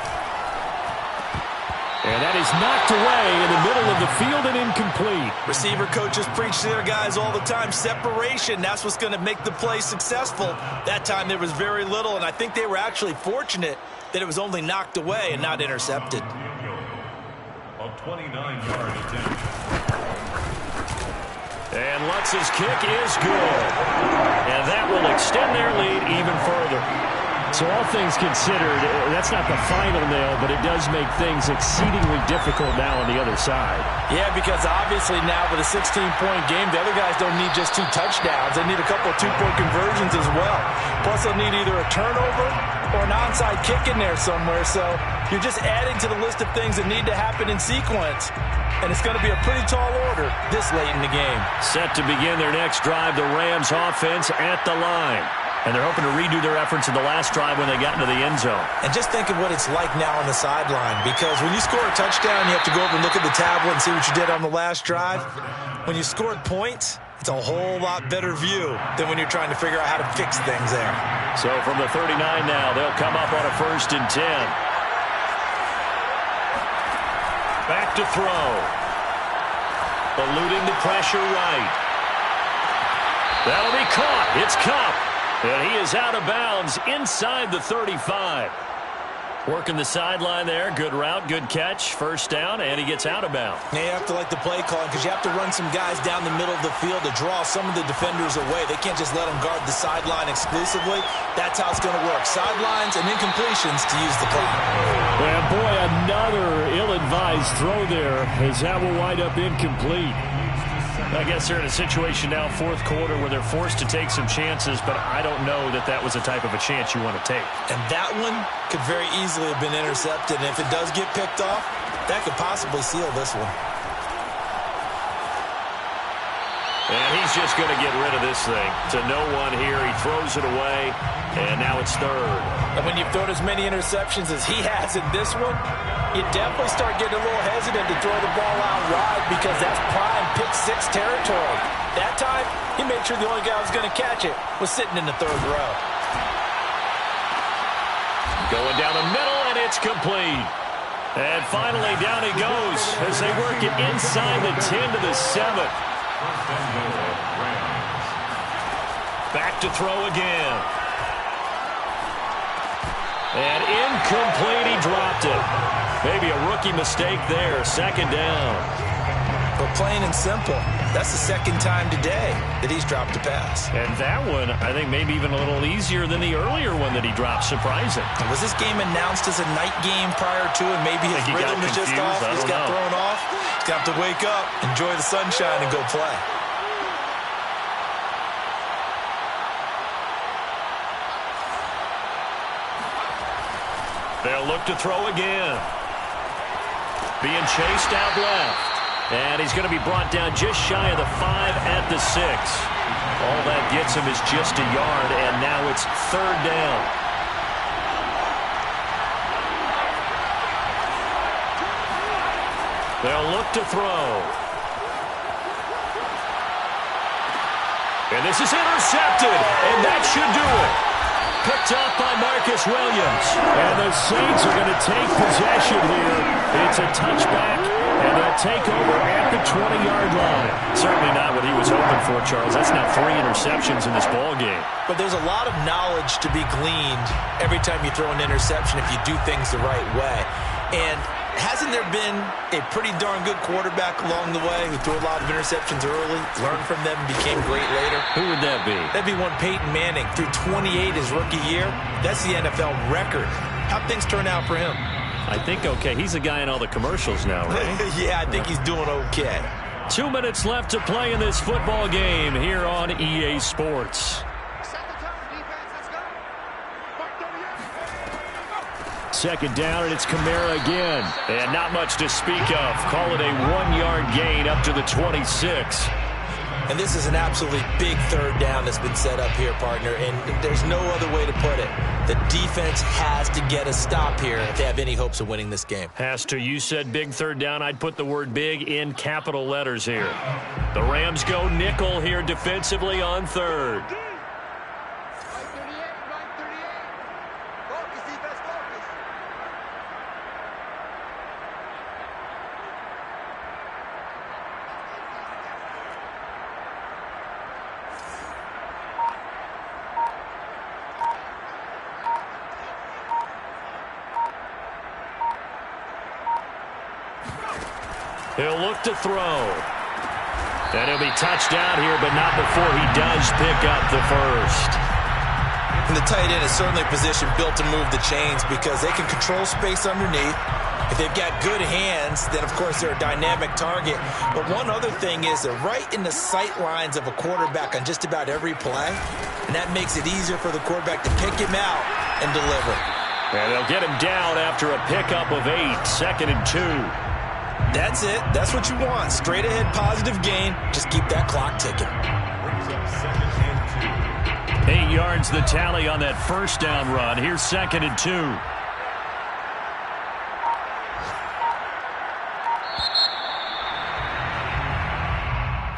And that is knocked away in the middle of the field and incomplete. Receiver coaches preach to their guys all the time. Separation, that's what's going to make the play successful. That time there was very little, and I think they were actually fortunate that it was only knocked away and not intercepted. A 29-yard attempt. And Lutz's kick is good. And that will extend their lead even further. So all things considered, that's not the final nail, but it does make things exceedingly difficult now on the other side. Yeah, because obviously now with a 16-point game, the other guys don't need just 2 touchdowns. They need a couple of 2-point conversions as well. Plus, they'll need either a turnover or an onside kick in there somewhere. So you're just adding to the list of things that need to happen in sequence. And it's going to be a pretty tall order this late in the game. Set to begin their next drive, the Rams offense at the line. And they're hoping to redo their efforts in the last drive when they got into the end zone. And just think of what it's like now on the sideline. Because when you score a touchdown, you have to go over and look at the tablet and see what you did on the last drive. When you scored points, it's a whole lot better view than when you're trying to figure out how to fix things there. So from the 39 now, they'll come up on a 1st and 10. Back to throw. Eluding the pressure right. That'll be caught. It's Kupp. And he is out of bounds inside the 35. Working the sideline there. Good route, good catch. 1st down, and he gets out of bounds. Yeah, you have to like the play calling because you have to run some guys down the middle of the field to draw some of the defenders away. They can't just let them guard the sideline exclusively. That's how it's going to work. Sidelines and incompletions to use the clock. And boy, another ill-advised throw there as that will wind up incomplete. I guess they're in a situation now, 4th quarter, where they're forced to take some chances, but I don't know that that was the type of a chance you want to take. And that one could very easily have been intercepted, and if it does get picked off, that could possibly seal this one. And he's just going to get rid of this thing. To no one here, he throws it away, and now it's 3rd. And when you've thrown as many interceptions as he has in this one, you definitely start getting a little hesitant to throw the ball out wide because that's prime pick-6 territory. That time, he made sure the only guy who was going to catch it was sitting in the 3rd row. Going down the middle, and it's complete. And finally, down he goes as they work it inside the 10 to the 7. Back to throw again. And incomplete, he dropped it. Maybe a rookie mistake there, 2nd down. But plain and simple, that's the 2nd time today that he's dropped a pass. And that one, I think, maybe even a little easier than the earlier one that he dropped. Surprising. Was this game announced as a night game prior to it? Maybe his rhythm was just off. He just got thrown off. He's got to wake up, enjoy the sunshine, and go play. They'll look to throw again. Being chased out left. And he's going to be brought down just shy of the 5 at the 6. All that gets him is just a yard, and now it's 3rd down. They'll look to throw. And this is intercepted, and that should do it. Picked up by Marcus Williams. And the Saints are going to take possession here. It's a touchback, and they'll take over at the 20-yard line. Certainly not what he was hoping for, Charles. That's now 3 interceptions in this ball game. But there's a lot of knowledge to be gleaned every time you throw an interception if you do things the right way. And hasn't there been a pretty darn good quarterback along the way who threw a lot of interceptions early, learned from them, and became great later? Who would that be? That'd be one Peyton Manning. Threw 28 his rookie year. That's the NFL record. How'd things turn out for him? I think okay. He's the guy in all the commercials now, right? Yeah, I think he's doing okay. 2 minutes left to play in this football game here on EA Sports. Second down, and it's Kamara again. And not much to speak of. Call it a 1-yard gain up to the 26. And this is an absolutely big 3rd down that's been set up here, partner, and there's no other way to put it. The defense has to get a stop here if they have any hopes of winning this game. Has to. You said big 3rd down. I'd put the word big in capital letters here. The Rams go nickel here defensively on 3rd. He'll look to throw. And he'll be touched down here, but not before he does pick up the first. And the tight end is certainly a position built to move the chains because they can control space underneath. If they've got good hands, then, of course, they're a dynamic target. But one other thing is they're right in the sight lines of a quarterback on just about every play. And that makes it easier for the quarterback to pick him out and deliver. And they'll get him down after a pickup of 8, 2nd and 2. That's it. That's what you want. Straight ahead positive gain. Just keep that clock ticking. 8 yards the tally on that 1st down run. Here's 2nd and 2.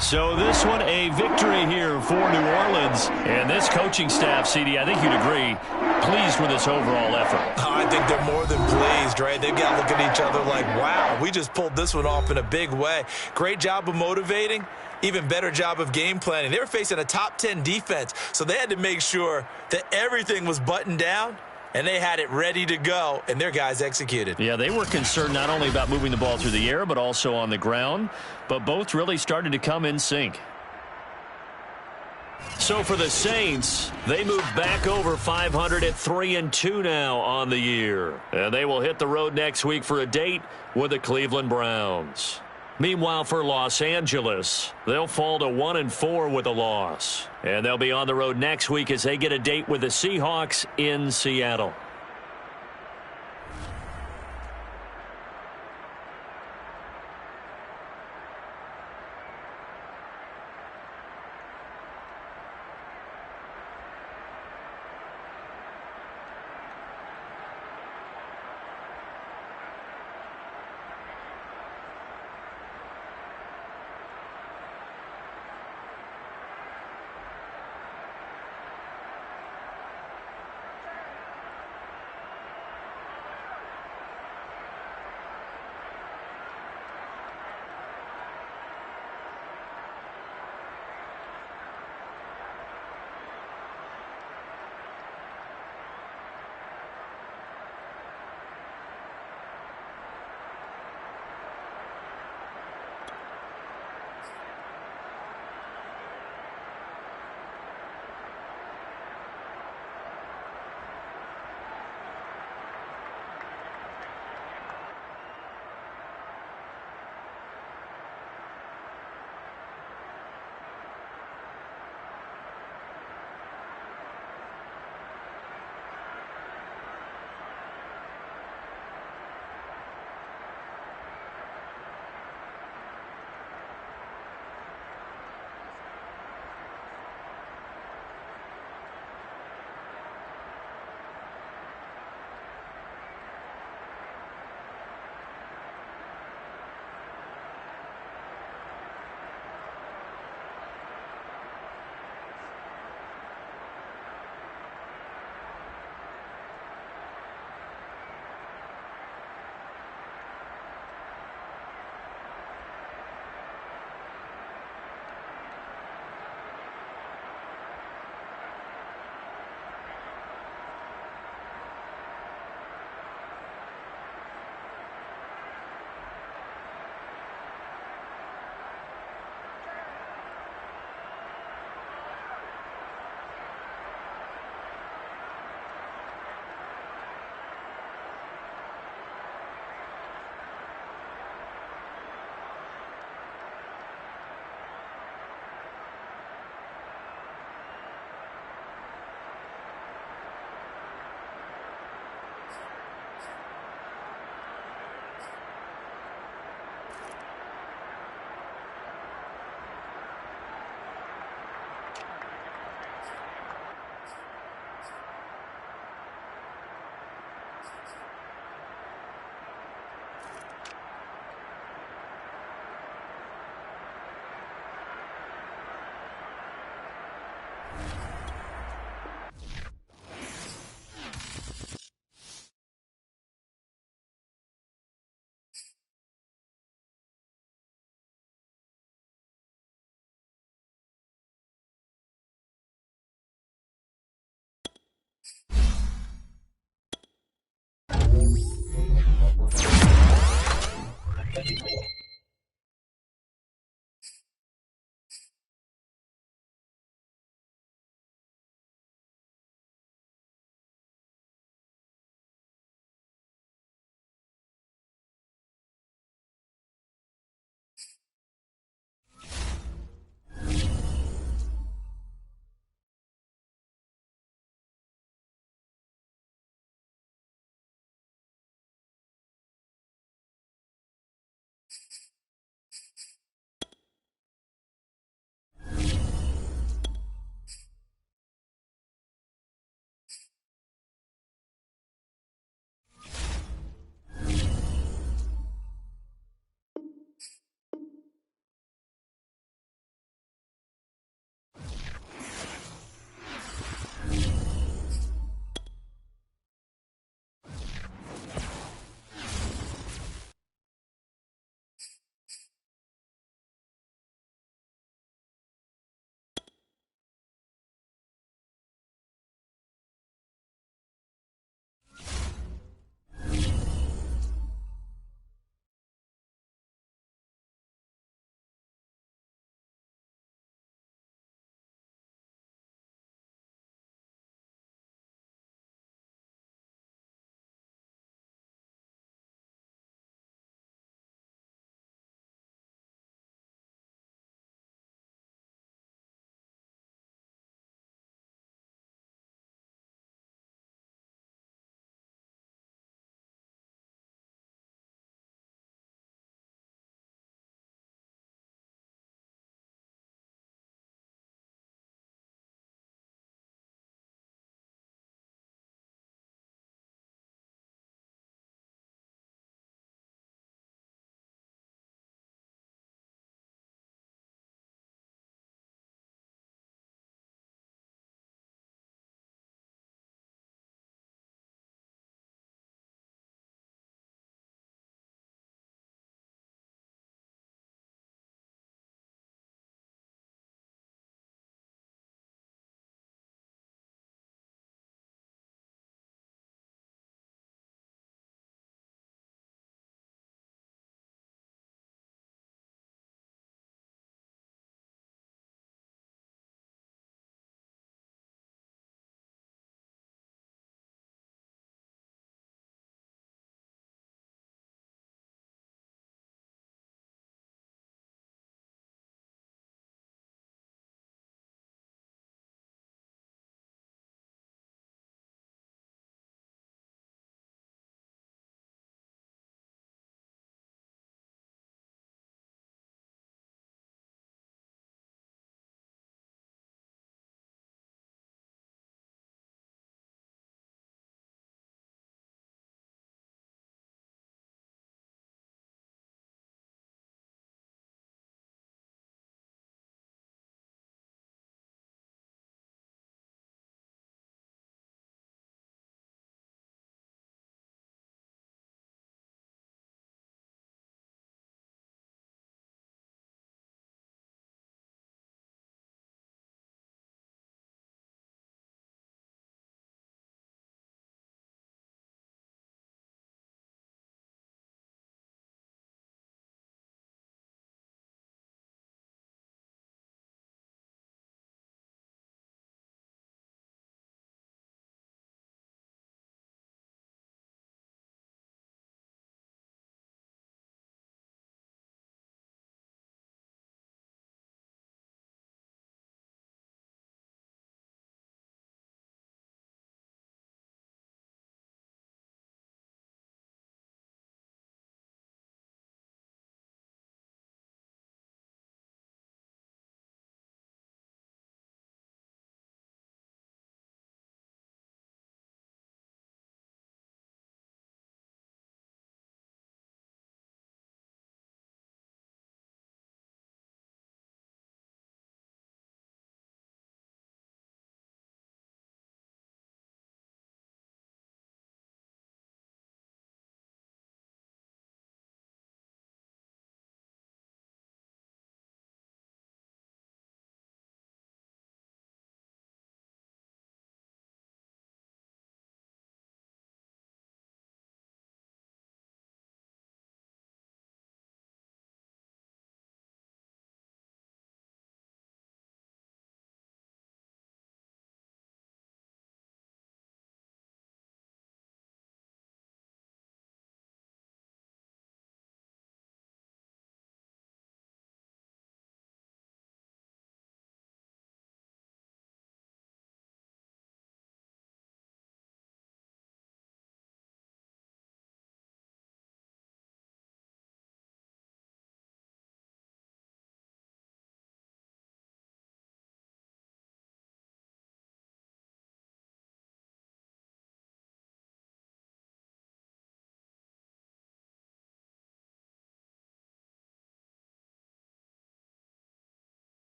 So this one a victory here for New Orleans. And this coaching staff, CD, I think you'd agree, pleased with this overall effort. Oh, I think they're more than pleased, right? They've got to look at each other like, wow, we just pulled this one off in a big way. Great job of motivating. Even better job of game planning. They were facing a top 10 defense, so they had to make sure that everything was buttoned down, and they had it ready to go, and their guys executed. Yeah, they were concerned not only about moving the ball through the air, but also on the ground. But both really started to come in sync. So for the Saints, they move back over 500 at 3-2 now on the year. And they will hit the road next week for a date with the Cleveland Browns. Meanwhile, for Los Angeles, they'll fall to 1-4 with a loss. And they'll be on the road next week as they get a date with the Seahawks in Seattle.